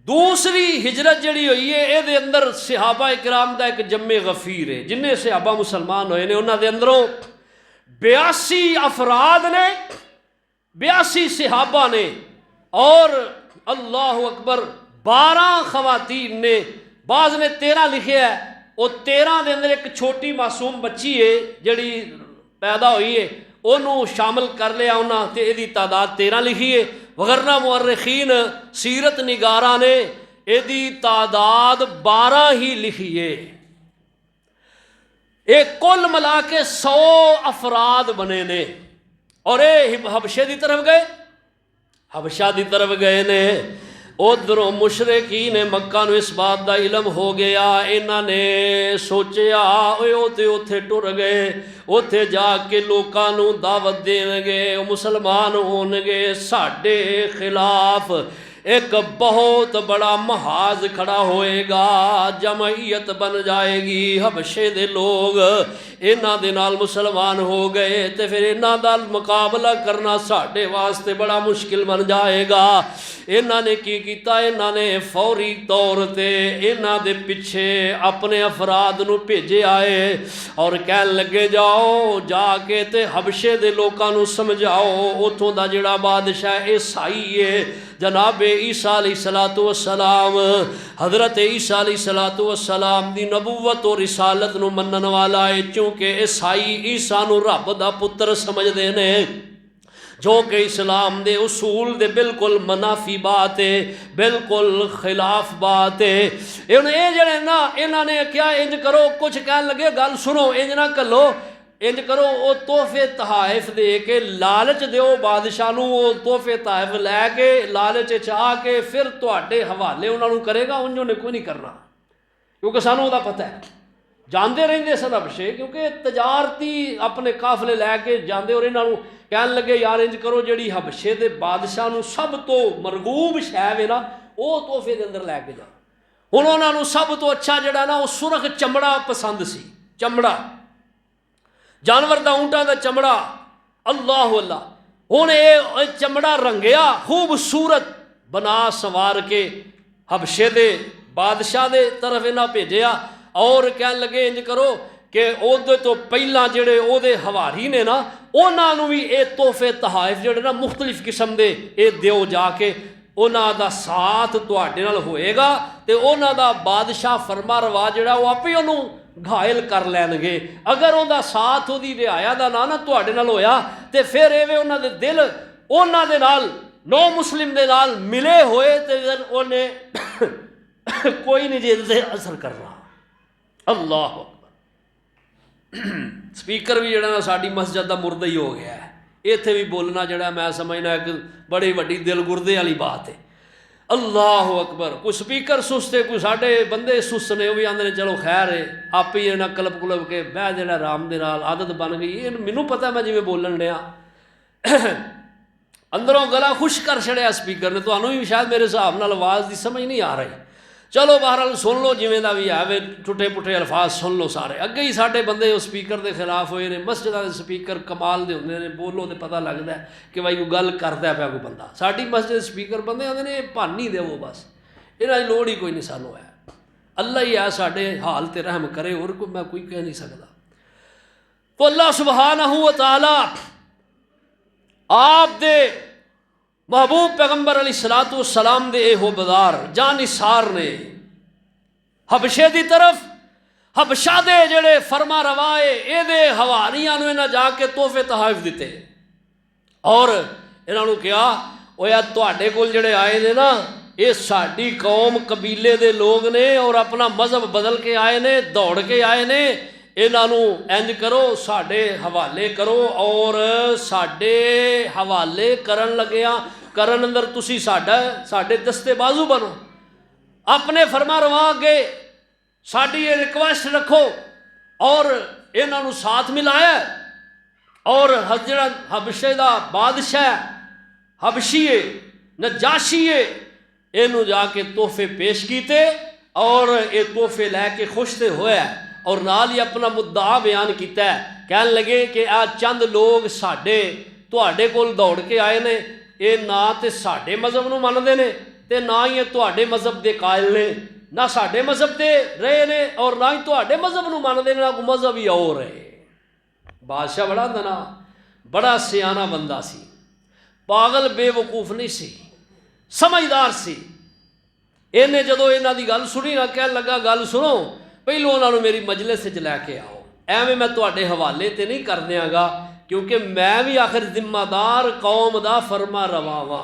دوسری ہجرت جڑی ہوئی ہے یہ اندر صحابہ کرام دا ایک جمع غفیر ہے، جنہیں صحابہ مسلمان ہوئے نے انہاں دے اندروں 82 افراد نے، 82 صحابہ نے، اور اللہ اکبر 12 خواتین نے۔ بعض نے 13 لکھے ہے، وہ 13 دے اندر ایک چھوٹی معصوم بچی ہے جڑی پیدا ہوئی ہے، انہوں شامل کر لیا انہاں تے ایدی تعداد 13 لکھی ہے، وغیرہ مورخین سیرت نگاراں نے ایدی تعداد 12 ہی لکھی ہے۔ ایک کل ملا کے 100 افراد بنے نے، اور اے حبشے دی طرف گئے، حبشہ دی طرف گئے نے۔ ادھروں مشرکین مکہ نو اس بات دا علم ہو گیا، انہاں نے سوچیا اوتھے ٹر گئے، اوتھے جا کے لوکاں نو دعوت دین گے، مسلمان ہون گے، ساڈے خلاف ایک بہت بڑا محاذ کھڑا ہوئے گا، جمعیت بن جائے گی، حبشے دے لوگ انہاں دے نال مسلمان ہو گئے تے پھر انہاں دا مقابلہ کرنا ساڈے واسطے بڑا مشکل بن جائے گا۔ انہاں نے کی کیتا، انہاں نے فوری طور تے انہاں دے پیچھے اپنے افراد نو بھیجے آئے اور کہن لگے جاؤ جا کے تے حبشے دے لوکاں نو سمجھاؤ، اتھوں دا جڑا بادشاہ عیسائی ہے جناب عیسیٰ علیہ السلام، حضرت عیسیٰ علیہ السلام دی نبوت اور رسالت نو منن والا ہے، چونکہ عیسائی عیسیٰ نو رب دا پتر سمجھ دینے، جو کہ اسلام دے اصول دے بالکل منافی بات ہے، بالکل خلاف بات ہے۔ اے جڑے نا انہاں نے کیا انج کرو، کچھ کہن لگے گل سنو، انج نہ کلو، انج کرو او تحفے تحائف دے کے لالچ دیو بادشاہ نو، او تحفے تحائف لے کے لالچ چاہ کے پھر تواڈے حوالے انہاں نو کرے گا، انجوں نے کوئی نہیں کرنا، کیونکہ سانوں دا پتہ ہے جاندے رہندے سن حبشے، کیونکہ تجارتی اپنے قافلے لے کے جاندے، اور انہاں نو کہن لگے یار انج کرو جڑی حبشے دے بادشاہ نو سب تو مرغوب شے وے نا او تحفے دے اندر لے کے جا۔ ہن انہاں نو سب تو اچھا جڑا نا او سرخ چمڑا پسند سی، چمڑا جانور دا، اونٹاں دا چمڑا، اللہ اللہ۔ ہن اے چمڑا رنگیا خوبصورت بنا سوار کے حبشے دے بادشاہ دے طرف انہاں بھیجیا، اور کہن لگے انج کرو کہ اودے تو پہلا جڑے او دے ہواری نے نا انہاں نو بھی اے تحفے تحائف جڑے نا مختلف قسم دے اے دیو جا کے، انہاں دا ساتھ تواڈے نال ہوئے گا تے انہاں دا بادشاہ فرما روا جڑا وہ آپ ہی انہوں گھائل کر لین گے، اگر ان دا ساتھ او دی رعایا دا نا تواڈے نال ہویا تے پھر ایویں انہاں دے دل انہاں دے نال نو مسلم دے نال ملے ہوئے تے پھر انہیں کوئی نہیں جے اثر کرنا۔ اللہ سپیکر بھی جڑا نا ساڈی مسجد دا مردہ ہی ہو گیا ہے، ایتھے بھی بولنا جڑا میں سمجھنا ایک بڑی وڈی دل گردے والی بات ہے۔ اللہ اکبر، کوئی سپیکر سست ہے، کوئی ساڈے بندے سست نے، وہ بھی آندے نے چلو خیر ہے، آپ ہی نہ کلب کلب کے بہ جڑا آرام دے نال عادت بن گئی، یہ مینوں پتہ میں جویں بولن ڈیا اندروں گلا خوش کر چھڑیا سپیکر نے، تانوں بھی شاید میرے حساب نال آواز دی سمجھ نہیں آ رہی، چلو بہرحال سن لو جویں دا بھی ہے، ٹوٹے پٹے الفاظ سن لو سارے۔ اگے ہی ساڈے بندے اس سپیکر دے خلاف ہوئے نے، مسجداں دے سپیکر کمال دے ہوندے نے، بولو تے پتہ لگدا ہے کہ بھائی کوئی گل کردا پیا کوئی بندہ۔ ساڈی مسجد سپیکر بندے آندے نے بھانی دے وہ بس، انہاں دی لوڑ ہی کوئی نہیں سانوں ہے، اللہ ہی ہے ساڈے حال تے رحم کرے، اور کوئی میں کوئی کہہ نہیں سکدا۔ تو اللہ سبحانہ و تعالی آپ دے محبوب پیغمبر علیہ السلام دے اے ہو بدار جانثار نے حبشے دی طرف، حبشہ دے جڑے فرما روائے اے دے حواریاں نو انہاں جا کے تحفے تحائف دیتے، اور انہاں نو کہا او یا تواڈے کول جڑے آئے نے نا یہ ساڈی قوم قبیلے دے لوگ نے، اور اپنا مذہب بدل کے آئے نے، دوڑ کے آئے نے، انہاں نو انج کرو ساڈے حوالے کرو، اور ساڈے حوالے کرن لگیاں کرن اندر تسی ساڈے دستے بازو بنو، اپنے فرما رواں اگے ساڈی یہ ریکویسٹ رکھو، اور انہاں نو ساتھ ملایا، اور جڑا حبشے دا بادشاہ حبشی نجاشی اینو جا کے تحفے پیش کیتے اور یہ تحفے لے کے خوش تے ہویا اور نال ہی اپنا مدعا بیان کیتا ہے. کہن لگے کہ آ چند لوگ ساڈے تواڈے کول دوڑ کے آئے نے، یہ نہ تے ساڈے مذہب نو مندے نے تے نہ ہی تواڈے مذہب دے قائل نے، نہ ساڈے مذہب دے رہے نے اور نہ ہی تواڈے مذہب نو مندے نے، نہ کوئی مذہب ہی اور ہے. بادشاہ بڑا دنا، بڑا سیانہ بندہ سی، پاگل بے وقوف نہیں سی، سمجھدار سی. انہیں جدو انہاں دی گل سنی نہ کہن لگا گل سنو پہلو انہاں نو میری مجلس وچ لے کے آؤ، ایویں میں تواڈے حوالے تے نہیں کر دیاں گا کیونکہ میں بھی آخر ذمہ دار قوم دا فرما رواں واں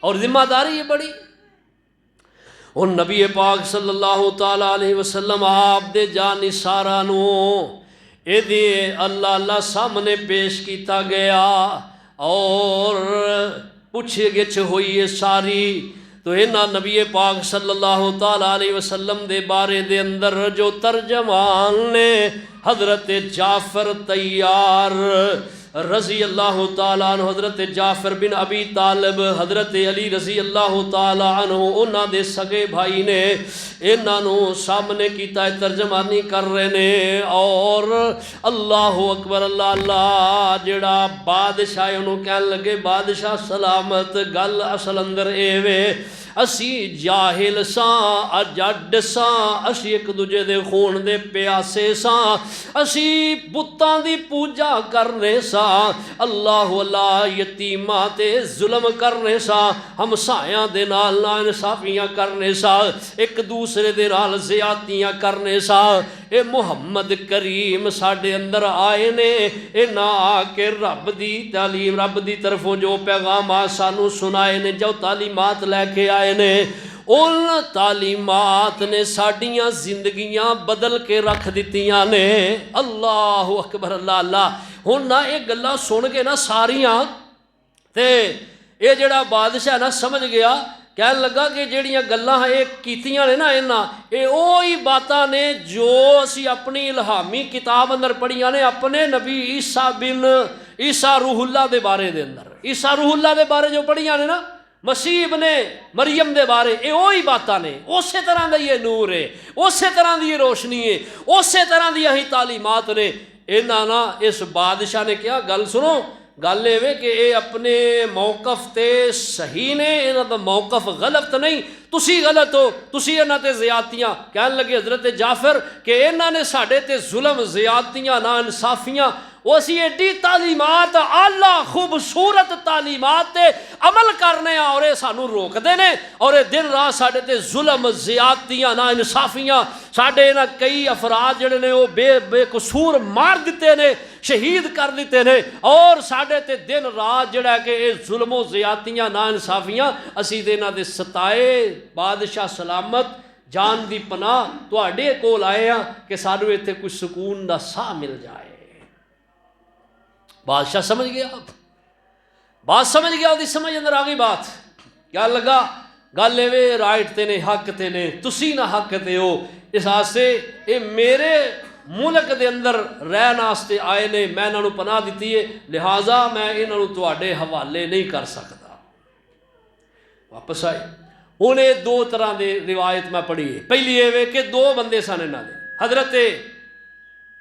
اور ذمہ داری ہے بڑی. ہن نبی پاک صلی اللہ تعالی علیہ وسلم آپ دے جانثاراں نو اے دی اللہ اللہ سامنے پیش کیتا گیا اور پوچھ گچھ ہوئی ہے ساری. تو انہاں نبی پاک صلی اللہ تعالی علیہ وسلم دے بارے دے اندر جو ترجمان نے حضرت جعفر طیار رضی اللہ تعالیٰ عنہ، حضرت جعفر بن ابی طالب، حضرت علی رضی اللہ تعالیٰ عنہ، انہاں دے سگے بھائی نے انہاں نو سامنے کیتا ہے، ترجمانی کر رہے نے اور اللہ اکبر اللہ اللہ. جڑا بادشاہ انہوں کہن لگے بادشاہ سلامت، گل اصل اندر ایوے اسی جاہل ساں، اجڈ ساں، اسی ایک دوجے دے خون دے پیاسے ساں، اسی بتاں دی پوجا کرنے ساں، اللہ اللہ یتیماں تے ظلم کرنے ساں، ہمسایاں دے نال ناانصافیاں کرنے ساں، ایک دوسرے دے نال زیادتیاں کرنے ساں. اے محمد کریم ساڈے اندر آئے نے، اے نہ آ کے رب دی تعلیم، رب دی طرفوں جو پیغامات سانو سنائے نے، جو تعلیمات لے کے آئے نے، ان تعلیمات نے ساڈیاں زندگیاں بدل کے رکھ دیتیاں نے. اللہ اکبر اللہ اللہ. ہن نہ یہ گلاں سن کے نہ ساریاں تے یہ جڑا بادشاہ نہ سمجھ گیا، کہن لگا کہ جڑیاں گلاں یہ کیتیاں نے نا انہاں، یہ وہی باتاں نے جو اسی اپنی الہامی کتاب اندر پڑھیاں نے اپنے نبی عیسیٰ بن عیسیٰ روح اللہ دے بارے دے اندر، عیسیٰ روح اللہ دے بارے جو پڑھیاں نے نا، مسیح ابن مریم دے بارے، یہ وہی باتاں نے، اسی طرح دا یہ نور ہے، اسی طرح دی یہ روشنی ہے، اسی طرح دی یہی تعلیمات نے. انہاں نا اس بادشاہ نے کیا گل سنو، گل یہ کہ اے اپنے موقف تے صحیح نے، انہاں دا موقف غلط نہیں، تسی غلط ہو، تسی انہاں تے زیادتیاں. کہن لگے حضرت جعفر کہ انہاں نے ساڈے تے ظلم، زیادتیاں، نا انصافیاں، وہ اسی ایڈی تعلیمات اعلیٰ خوبصورت تعلیمات تے عمل کرنے اور یہ سانو روک دینے اور یہ دن رات ساڈے تے ظلم، زیادتیاں، نا انصافیاں، ساڈے نا کئی افراد جڑے نے وہ بے قصور مار دیتے نے، شہید کر دیتے نے اور ساڈے تے دن رات جڑا کہ یہ ظلم و زیادتیاں، نا انصافیاں اسی دے انہاں دے ستائے. بادشاہ سلامت جان دی پناہ تواڈے کول آئے ہاں کہ سانو ایتھے کچھ سکون دا ساہ مل جائے. بادشاہ سمجھ گیا، بات سمجھ گیا، وہ سمجھ اندر آ گئی بات. کیا لگا گل ایویں رائٹ تے نے، حق تے نے، تسی نہ حق تے ہو، اس واسطے اے میرے ملک دے اندر رہن واسطے آئے نے، میں انہاں نوں پناہ دتی ہے، لہٰذا میں انہاں نوں تواڈے حوالے نہیں کر سکتا. واپس آئے. ہن یہ دو طرح دے روایت میں پڑھی ہے. پہلی یہ کہ دو بندے سن انہاں دے، حضرت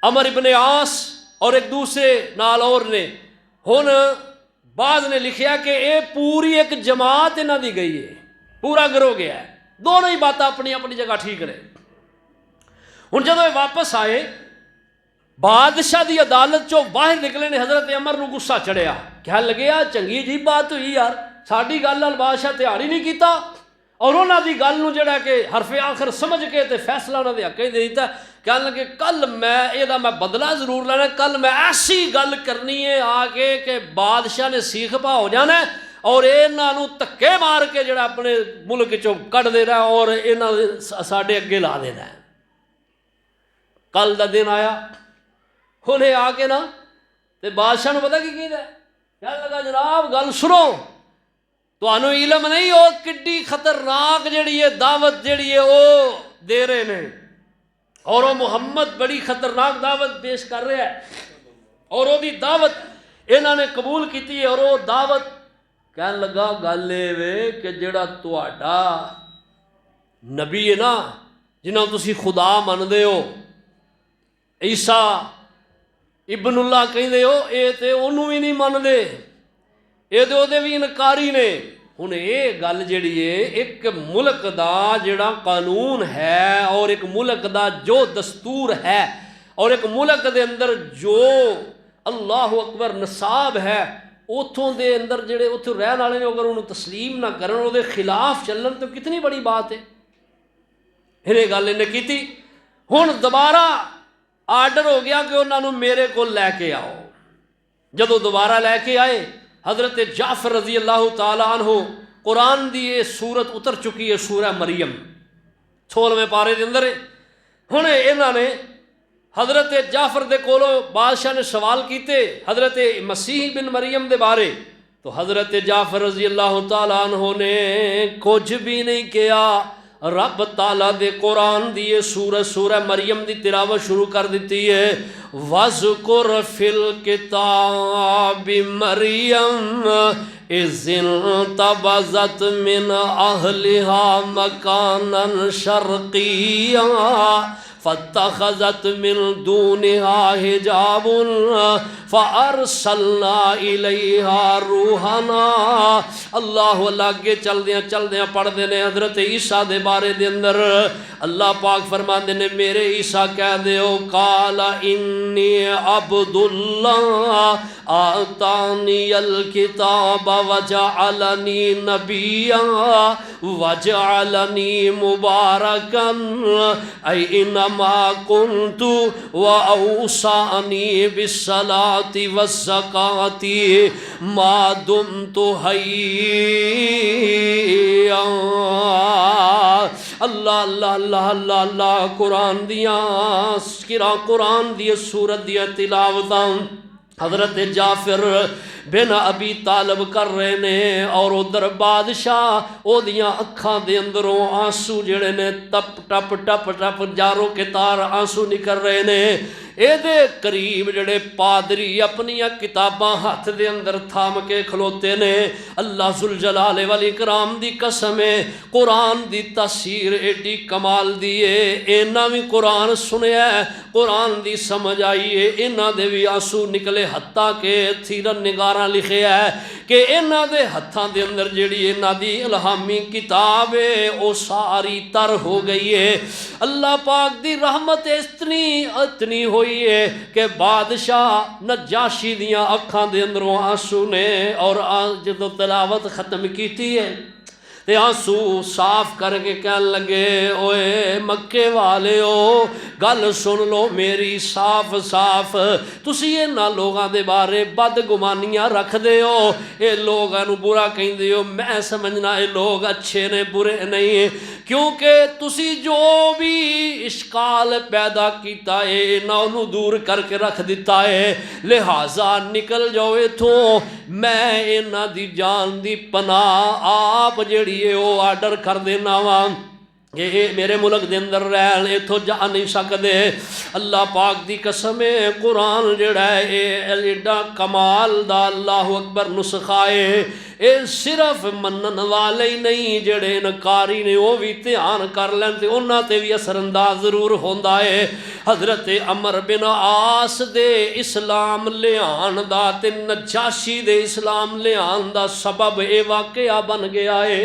عمر ابن عاص اور ایک دوسرے نال اور نے. ہن بعض نے لکھیا کہ اے پوری ایک جماعت انہاں دی گئی ہے، پورا گروہ گیا ہے. دونوں ہی باتیں اپنی اپنی جگہ ٹھیک نے. ہن جدوں یہ واپس آئے بادشاہ دی عدالت چوں باہر نکلے نے، حضرت عمر نو غصہ چڑھیا. کہن لگے یار چنگی جی بات ہوئی یار، ساڈی گل نال بادشاہ تیار ہی نہیں کیتا اور انہاں دی گل نو جڑا کہ حرف آخر سمجھ کے تے فیصلہ انہاں دے حق دے دیتا. کہنے لگے کل میں بدلہ ضرور لینا، کل میں ایسی گل کرنی ہے آگے کہ بادشاہ نے سیخ پا ہو جانا ہے اور انہاں نو تکے مار کے جڑا اپنے ملک چوں کڈ دینا اور انہاں ساڈے اگے لا دینا ہے. کل دا دن آیا، انہیں آ کے نا تے بادشاہ نو پتہ کی کہندا ہے، کہنے لگا جناب گل سنو، تانوں علم نہیں وہ کڈی خطرناک جڑی ہے دعوت جڑی ہے وہ دے رہے نے اور وہ محمد بڑی خطرناک دعوت پیش کر رہا ہے اور وہ دی دعوت انہوں نے قبول کی اور وہ دعوت کہن لگا گل یہ کہ جڑا تہاڈا نبی ہے نا جنہوں تسی خدا مندے ہو عیسیٰ ابن اللہ کہندے ہو اے تے انہوں بھی نہیں مندے اے تے اودے بھی انکاری نے ہن یہ گل جڑی ہے ایک ملک دا جڑا قانون ہے اور ایک ملک دا جو دستور ہے اور ایک ملک دے اندر جو اللہ اکبر نصاب ہے اتوں دے اندر جڑے اتوں رہن والے نے اگر انہوں تسلیم نہ کرن او دے خلاف چلن تو کتنی بڑی بات ہے یہ گل انہیں کیتی ہن دوبارہ آرڈر ہو گیا کہ انہوں نے میرے کو لے کے آؤ جدو دوبارہ لے کے آئے حضرت جعفر رضی اللہ تعالیٰ عنہ قرآن دی یہ سورت اتر چکی ہے سورہ مریم 16ویں پارے دے اندر ہن انہوں نے حضرت جعفر دے کولو بادشاہ نے سوال کیتے حضرت مسیح بن مریم دے بارے تو حضرت جعفر رضی اللہ تعالیٰ عنہ نے کچھ بھی نہیں کیا رب تعالیٰ دے قرآن دی یہ سورہ مریم دی تلاوت شروع کر دیتی ہے وَذْكُرْ فِي الْكِتَابِ مَرْيَمَ إِذِ انْتَبَذَتْ مِنْ أَهْلِهَا مَكَانًا شَرْقِيًّا فَاتَّخَذَتْ مِنْ دُونِهَا حِجَابًا فَأَرْسَلْنَا إِلَيْهَا رُوحَنَا اللہ کے چل دیاں پڑھ دینے حضرت عیسیٰ دے بارے دے اندر اللہ پاک فرما دینے میرے عیسیٰ کہہ دیو قال انی عبد اللہ آتانی الکتاب وجعلنی نبیا وجعلنی مبارکا اینما کنت واوصانی بالصلاة والزکاة ما دمت حیا اللہ اللہ اللہ اللہ اللہ قرآن دی سورت دیا تلاوتاں حضرت جعفر بن ابی طالب کر رہے نے اور ادھر بادشاہ او دیاں اکھاں دے اندروں آنسو جڑے نے ٹپ ٹپ ٹپ ٹپ جاروں کے تار آنسو نکل رہے نے اے دے قریب جڑے پادری اپنی کتاباں ہاتھ دے اندر تھام کے کھلوتے نے اللہ ذوالجلال والاکرام دی قسم ہے قرآن دی تاثیر ایڈی کمال دی ہے اینا بھی قرآن سنیا ہے قرآن دی سمجھ آئی ہے اینا دے بھی آنسو نکلے حتیٰ کہ تھیرن نگاراں لکھے ہے کہ اینا دے ہتھاں دے اندر جڑی اینا دی الہامی کتاب ہے او ساری تر ہو گئی ہے اللہ پاک دی رحمت اتنی ہوئی ہے کہ بادشاہ نجاشی دیاں اکھاں دے اندروں آنسو نے اور جدو تلاوت ختم کیتی ہے تے آنسو صاف کر کے کہن لگے اوے مکے والے ہو گل سن لو میری صاف صاف تسی انہاں لوگاں دے بارے بدگمانیاں رکھ دے ہو اے لوگاں نو برا کہندے ہو میں سمجھنا اے لوگ اچھے نے برے نہیں کیونکہ تسی جو بھی اشکال پیدا کیتا ہے انہاں نو دور کر کے رکھ دیتا ہے لہٰذا نکل جاؤ ایتھوں میں انہاں دی جان دی پناہ آپ جڑی وہ آرڈر کر دینا وا یہ میرے ملک دے اندر رہن اتھو جا نہیں سکدے اللہ پاک دی قسم ہے قرآن جڑا ہے ایڈا کمال دا اللہ اکبر نسخہ ہے اے صرف منن والے ہی نہیں جڑے انکاری نے وہ بھی دھیان کر لین تے انہاں تے بھی اثر انداز ضرور ہوندا ہے حضرت عمر بن عاص دے اسلام لیان دا تے نجاشی دے اسلام لیان دا سبب اے واقعہ بن گیا ہے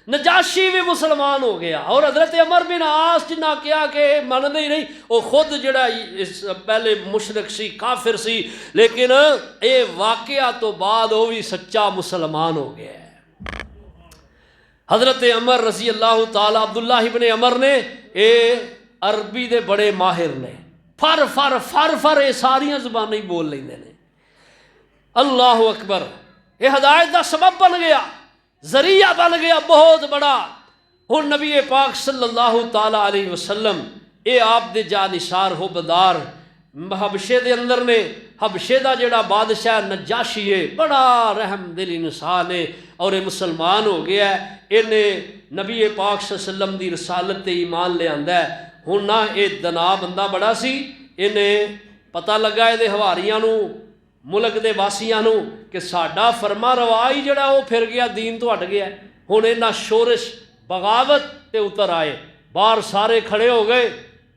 نجاشی بھی مسلمان ہو گیا اور حضرت عمر بن عاص جنہ کیا کہ مانتے ہی نہیں وہ خود جڑا پہلے مشرک سی کافر سی لیکن اے واقعہ تو بعد وہ بھی سچا مسلمان ہو گیا ہے حضرت عمر رضی اللہ تعالی عبداللہ ابن عمر نے اے عربی دے بڑے ماہر نے فر اے ساریاں زبانیں بول لیندے نے اللہ اکبر اے ہدایت دا سبب بن گیا ذریعہ بن گیا بہت بڑا ہن نبی پاک صلی اللہ تعالی علیہ وسلم اے آپ دے جانشار ہو بدار حبشے دے اندر نے حبشے دا جڑا بادشاہ نجاشی ہے بڑا رحم دل انسان ہے اور اے مسلمان ہو گیا ہے انہیں نبی پاک صلی اللہ علیہ وسلم دی رسالت تے ایمان لے آندا ہے ہن نہ اے دنا بندہ بڑا سی انہیں پتہ لگا اے دے حواریاں نو ملک دے واسیاں نو کہ ساڈا فرما روا ہی جڑا وہ پھر گیا، دین تو ہٹ گیا۔ ہن انہاں شورش بغاوت تے اتر آئے، باہر سارے کھڑے ہو گئے،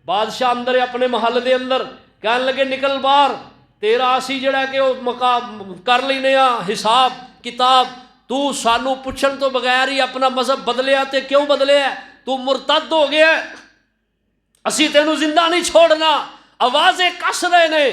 بادشاہ اندر ہے اپنے محل دے اندر، کہنے لگے نکل باہر، تیرا اسی جڑا کہ وہ مقام کر لینے حساب کتاب، تو سانو پوچھن تو بغیر ہی اپنا مذہب بدلیا، تے کیوں بدلیا؟ تو مرتد ہو گیا، اسی تینوں زندہ نہیں چھوڑنا۔ آوازیں کس رہے نے۔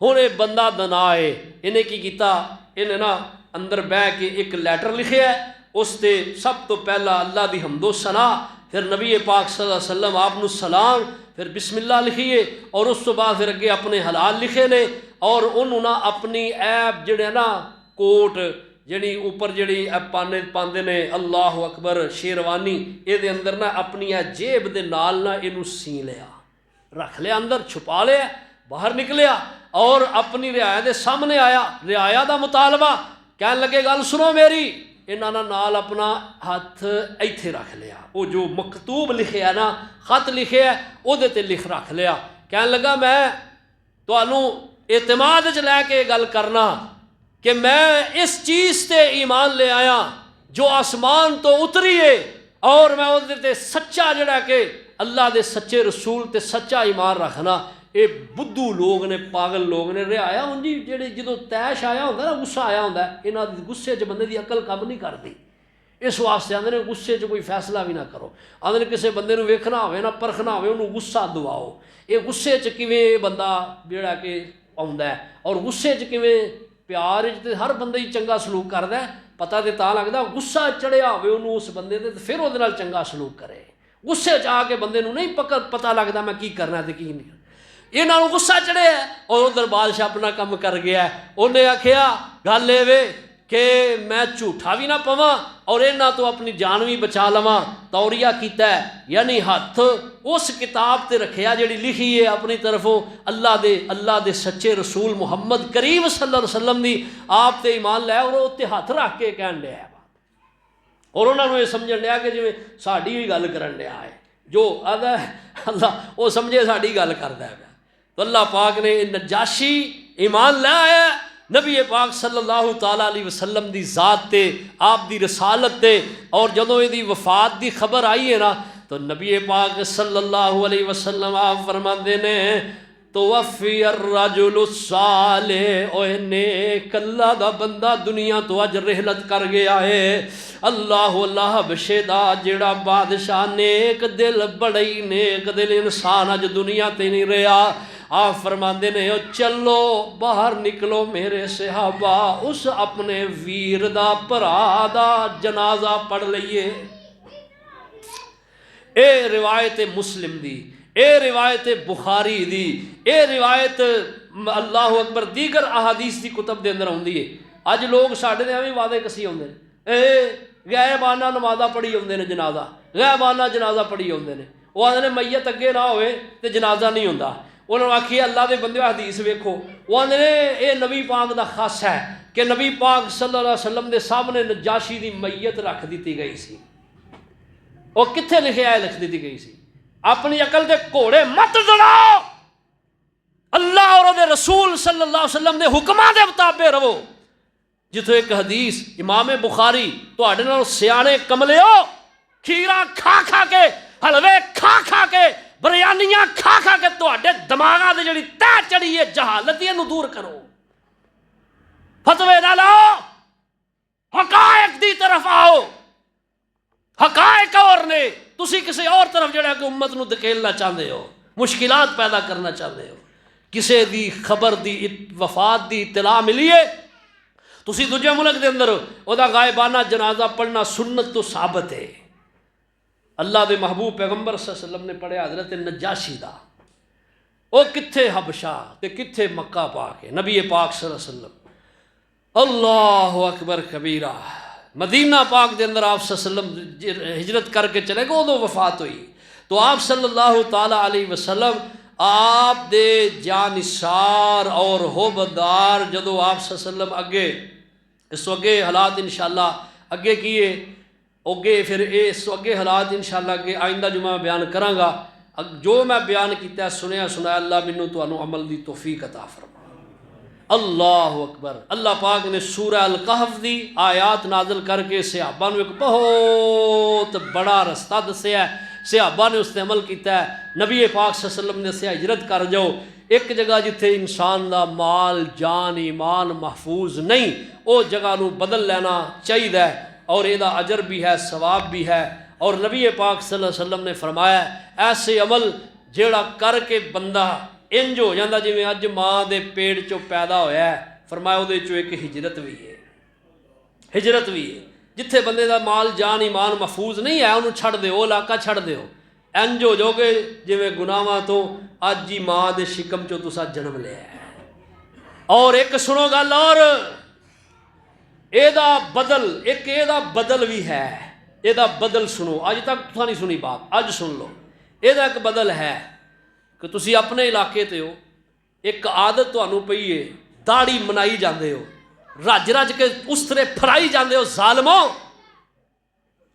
ہن یہ بندہ دنائے، انہیں کی کیتا، انہیں نا اندر بہ کے ایک لیٹر لکھے ہے، اس تے سب تو پہلا اللہ دی حمد و ثنا، پھر نبی پاک صلی اللہ علیہ وسلم آپ نو سلام، پھر بسم اللہ لکھیے، اور اس تو بعد پھر اگے اپنے حلال لکھے نے، اور انہوں نا اپنی ایب جڑے نا کوٹ جڑی اوپر جڑی پاندے نے اللہ اکبر شیروانی، اے دے اندر نا اپنی جیب دے نال نا اینو سی لیا، رکھ لیا اندر، چھپا لیا، باہر نکلیا اور اپنی رعایا دے سامنے آیا، رعایا دا مطالبہ، کہنے لگے گل سنو میری، انہاں نال اپنا ہاتھ ایتھے رکھ لیا، وہ جو مکتوب لکھے ہے نا، خط لکھے ہے او دے تے لکھ رکھ لیا، کہنے لگا میں تانوں اعتماد وچ لے کے گل کرنا کہ میں اس چیز تے ایمان لے آیا جو آسمان تو اتری ہے، اور میں اس تے سچا جڑا کہ اللہ دے سچے رسول تے سچا ایمان رکھنا۔ اے بدھو لوگ نے، پاگل لوگ نے، رعایا ہوں جی جڑے جدوں تیش آیا ہوندا نا، غصہ آیا ہوندا ہے، انہاں دی غصے چ بندے دی عقل کم نہیں کرتی، اس واسطے آندے نے غصے چ کوئی فیصلہ بھی نہ کرو، آندے نے کسے بندے نو ویکھنا ہوئے نا پرکھنا ہوئے انہوں غصہ دواؤ، یہ غصے چ کیویں بندہ جڑا کہ آوندا ہے، اور غصے چ کیویں پیار تے ہر بندہ ہی چنگا سلوک کردا ہے، پتہ تے تاں لگدا غصہ چڑھیا ہوئے انہوں اس بندے تے پھر وہ نال چنگا سلوک کرے، غصے چ آ کے بندے نو نہیں پتہ لگدا میں کی کرنا تے کی نہیں، انہوں غصہ چڑھے ہے، اور ادھر بادشاہ اپنا کم کر گیا ہے، انہیں آکھیا گل اے کہ میں جھوٹا بھی نہ پواں اور انہاں تو اپنی جان بھی بچا لواں، توریہ کیتا ہے، یعنی ہاتھ اس کتاب تے رکھیا جڑی لکھی ہے اپنی طرفوں اللہ دے سچے رسول محمد کریم صلی اللہ علیہ وسلم دی، آپ تے ایمان لے، اور تے ہاتھ رکھ کے کہن لیا، اور انہوں نے یہ سمجھن لیا کہ جی ساڈی بھی گل کرن لیا ہے، جو آدھا اللہ وہ سمجھے ساڈی گل کردا ہے، تو اللہ پاک نے نجاشی ایمان لے آیا نبی پاک صلی اللہ تعالیٰ علیہ وسلم دی ذات تے، آپ دی رسالت تے، اور جدوں دی وفات دی خبر آئی ہے نا، تو نبی پاک صلی اللہ علیہ وسلم آپ فرماندے نے توفی الرجل الصالح، اوے نیک اللہ دا بندہ دنیا تو اج رحلت کر گیا ہے، اللہ بشیدہ جڑا بادشاہ نیک دل، بڑی نیک دل انسان اج دنیا تے نہیں رہا، آپ فرماندے نے چلو باہر نکلو میرے صحابہ، اس اپنے ویر دا بھرا دا جنازہ پڑھ لئیے۔ اے روایت مسلم دی، اے روایت بخاری دی، اے روایت اللہ اکبر دیگر احادیث دی کتب دے اندر ہوندی ہے۔ اج لوگ ساڈے دے ایویں وعدے کسی ہوندے نے، غائبانہ نمازاں پڑھی ہوندے نے، جنازہ غائبانہ جنازہ پڑھی ہوندے نے، وہ آندے نے میت اگے نہ ہوئے تے جنازہ نہیں ہوندا، انہوں نے آکھی اللہ دے بندے حدیث ویکھو، وہ آندے نے اے نبی پاک دا خاص ہے کہ نبی پاک صلی اللہ علیہ وسلم دے سامنے نجاشی دی میت رکھ دیتی گئی سی، وہ کتھے لکھیا ہے؟ لکھ دیتی گئی سی۔ اپنی عقل دے گھوڑے مت دوڑاؤ، اللہ اور دے رسول صلی اللہ علیہ وسلم دے حکماں دے مطابق رہو۔ جتھے ایک حدیث امام بخاری تواڈے نال سیانے کملیو کھیرا کھا کھا کے، حلوے کھا کھا کے، بریانیاں کھا کھا کے تواڈے دماغاں دے جڑی تہ چڑھی ہے جہالت اینو دور کرو، فتوے نہ لاؤ، حقائق دی طرف آؤ، حقائق اور نے، تسی کسی اور طرف جڑا کہ امت نو دھکیلنا چاہتے ہو، مشکلات پیدا کرنا چاہتے ہو، کسی دی خبر دی وفات دی اطلاع ملیے، تسی دوجے ملک دے اندر او دا غائبانہ جنازہ پڑھنا سنت تو ثابت ہے۔ اللہ دے محبوب پیغمبر صلی اللہ علیہ وسلم نے پڑھیا حضرت نجاشی دا، او کتھے حبشہ تے کتھے مکہ پاک ہے، نبی پاک صلی اللہ علیہ وسلم اللہ اکبر کبیرہ، مدینہ پاک دے اندر آپ صلی اللہ علیہ وسلم ہجرت کر کے چلے گئے، ادو وفات ہوئی، تو آپ صلی اللہ تعالیٰ علیہ وسلم آپ دے جانثار اور ہوبدار جدو آپ صلی اللہ علیہ وسلم اگے اس اگے حالات انشاءاللہ اگے کیے اگے، پھر اس اگے حالات انشاءاللہ اگے آئندہ جمعہ میں بیان کراں گا، جو میں بیان کیتا ہے سنیا اللہ مینوں تانوں عمل دی توفیق عطا فرما۔ اللہ اکبر. اللہ پاک نے سورہ الکہف دی آیات نازل کر کے صحابہ نے ایک بہت بڑا رستہ دسیا ہے. صحابہ نے اس تے عمل کیتا ہے. نبی پاک صلی اللہ علیہ وسلم نے دسیا ہجرت کر جاؤ. ایک جگہ جتھے انسان دا مال جان ایمان محفوظ نہیں او جگہ نو بدل لینا چاہیے اور یہ اجر بھی ہے ثواب بھی ہے. اور نبی پاک صلی اللہ علیہ وسلم نے فرمایا ایسے عمل جیڑا کر کے بندہ انج ہو جاندہ جویں اج ماں دے پیڑ چو پیدا ہویا ہے. فرمایا وہ چو ایک ہجرت بھی ہے. ہجرت بھی ہے. جتھے بندے دا مال جان ایمان محفوظ نہیں ہے انہوں چھڑ دیو, علاقہ چھڑ دیو. انج ہو جو گے جویں گناہاں تو اج ہی ماں دے شکم چو تسا جنم لیا ہے. اور ایک سنو گل اور ایدہ بدل, ایک ایدہ بدل بھی ہے. ایدہ بدل سنو, اج تک تسا نہیں سنی بات, اج سن لو. ایدہ ایک بدل ہے کہ تسی اپنے علاقے تے ہو, ایک عادت تو انہوں پئی ہے, داڑھی منائی جاندے ہو, رج رج کے اس طرح پھرائی جاندے ہو ظالموں,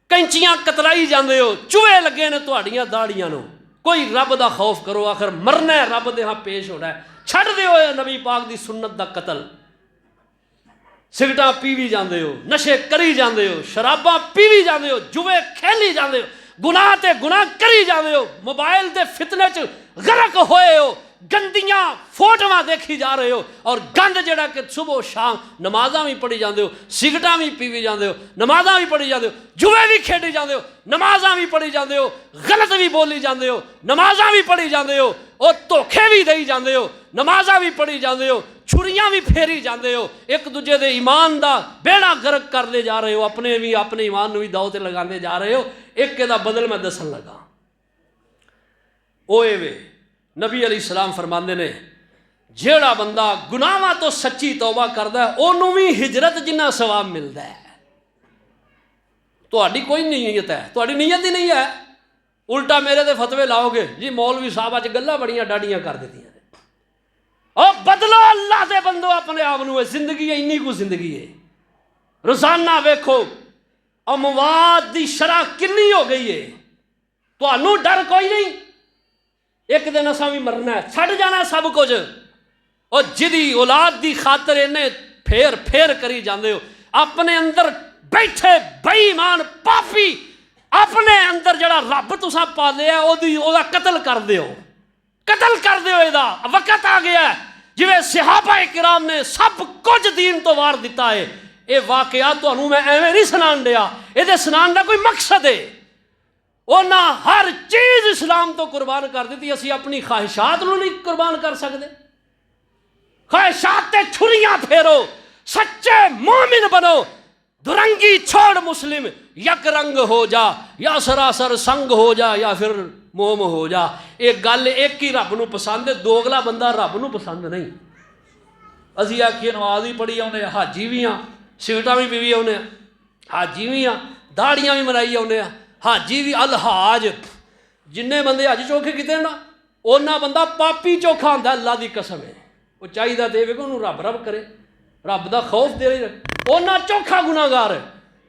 کینچیاں قتلائی جاندے ہو, چوہے لگے نے تہاڈیاں داڑیاں نو. کوئی رب دا خوف کرو, آخر مرنا ہے, رب دے ہاں پیش ہونا ہے. چھڑ دیو نبی پاک دی سنت دا قتل. سگٹاں پیوی جاندے ہو, نشے کری جاندے ہو, شراباں پیوی جاندے ہو, جوے کھیلی جاندے ہو, گناہ تے گناہ کری جاندے ہو, موبائل دے فتنے چ غرق ہوئے ہو, گندیاں فوٹواں دیکھی جا رہے ہو, اور گند جڑا کہ صبح شام نمازاں بھی پڑھی جاندے ہو, سگٹاں بھی پیوی جاندے ہو, نمازاں بھی پڑھی جاندے ہو, جوے بھی کھیڈی جاندے ہو, نمازاں بھی پڑھی جاندے ہو, غلط بھی بولی جاندے ہو, نمازاں بھی پڑھی جاندے ہو, اور دھوکھے بھی دئی جاندے ہو, نمازاں بھی پڑھی جاندے ہو, چھریاں بھی پھیری جاندے ہو, ایک دوجے دے ایمان دا بیڑا غرق کرتے جا رہے ہو, اپنے بھی اپنے ایمان نو بھی داؤ تے لگاندے جا رہے ہو. ایک دا بدل میں دسن لگا. اوے وے نبی علیہ السلام فرماندے نے جیڑا بندہ گناہاں تو سچی توبہ کردا ہے اونوں بھی ہجرت جنہ ثواب ملدا ہے. تہاڈی کوئی نیت ہے, تہاڈی نیت ہی نہیں ہے, الٹا میرے تے فتوے لاؤ گے جی مولوی صاحب اج گلاں بڑیاں ڈاڈیاں کر دتیاں نے. او بدلو اللہ دے بندو اپنے آپ نو, زندگی ہے اینی کو زندگی ہے. روزانہ ویکھو اموات دی شرح کنی ہو گئی ہے, تہانوں ڈر کوئی نہیں. ایک دن اساں بھی مرنا ہے, چھڑ جانا سب کچھ. اور جدی اولاد دی خاطر انہیں پھیر پھیر کری جاندے ہو, اپنے اندر بیٹھے بے ایمان پاپی اپنے اندر جڑا رب تساں پالیا او دا قتل کر دیو, قتل کر دیو. اے دا وقت آ گیا ہے جویں صحابہ کرام نے سب کچھ دین تو وار دیتا ہے. اے واقعات تانوں میں ایویں نہیں سنان دیا, اے دے سنان دا کوئی مقصد ہے. انہاں ہر چیز اسلام تو قربان کر دیتی, اسی اپنی خواہشات نو نہیں قربان کر سکتے. خواہشات تے چھریاں پھیرو, سچے مومن بنو, درنگی چھوڑ مسلم, یک رنگ ہو جا, یا سراسر سنگ ہو جا یا پھر موم ہو جا. ایک گل ایک ہی رب نو پسند ہے, دوگلا بندہ رب نو پسند نہیں. اسی آکھیے نماز ہی پڑھی آنے, حاجی بھی ہاں, سگٹاں بھی پیوی آنے, حاجی بھی ہاں, داڑیاں بھی منائی آنے, حاجی بھی. الحاج جنہیں بندے حج چوکھے کیتے نا اونا بندہ پاپی چوکھا ہوندا, اللہ دی قسم ہے. وہ چاہیے دے وے انہوں رب رب کرے, رب دا خوف دے رہے, اونا چوکھا گناہگار ہے.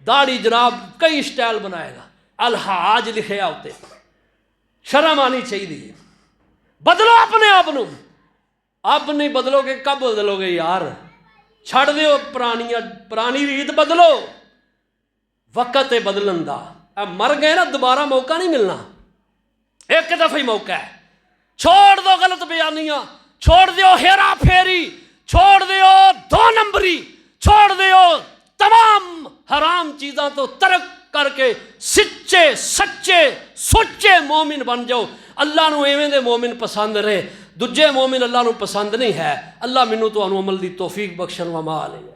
داڑھی جناب کئی سٹائل بنائے گا, الحاج لکھے ہوتے. شرم آنی چاہیے. بدلو اپنے آپ نو, اب نہیں بدلو گے کب بدلو گے یار. چھڑ دیو پرانی ریت, بدلو. وقت ہے بدلن دا, اب مر گئے نا دوبارہ موقع نہیں ملنا, ایک دفعہ ہی موقع ہے. چھوڑ دو غلط بیانیاں, چھوڑ دیو ہیرا پھیری, چھوڑ دیو دو نمبری, چھوڑ دیو تمام حرام چیزاں تو ترک کر کے سچے سچے سچے مومن بن جاؤ. اللہ نو ایویں دے مومن پسند رہے, دجے مومن اللہ نو پسند نہیں ہے. اللہ مینوں تو انو عمل دی توفیق بخشن و ما علیہ.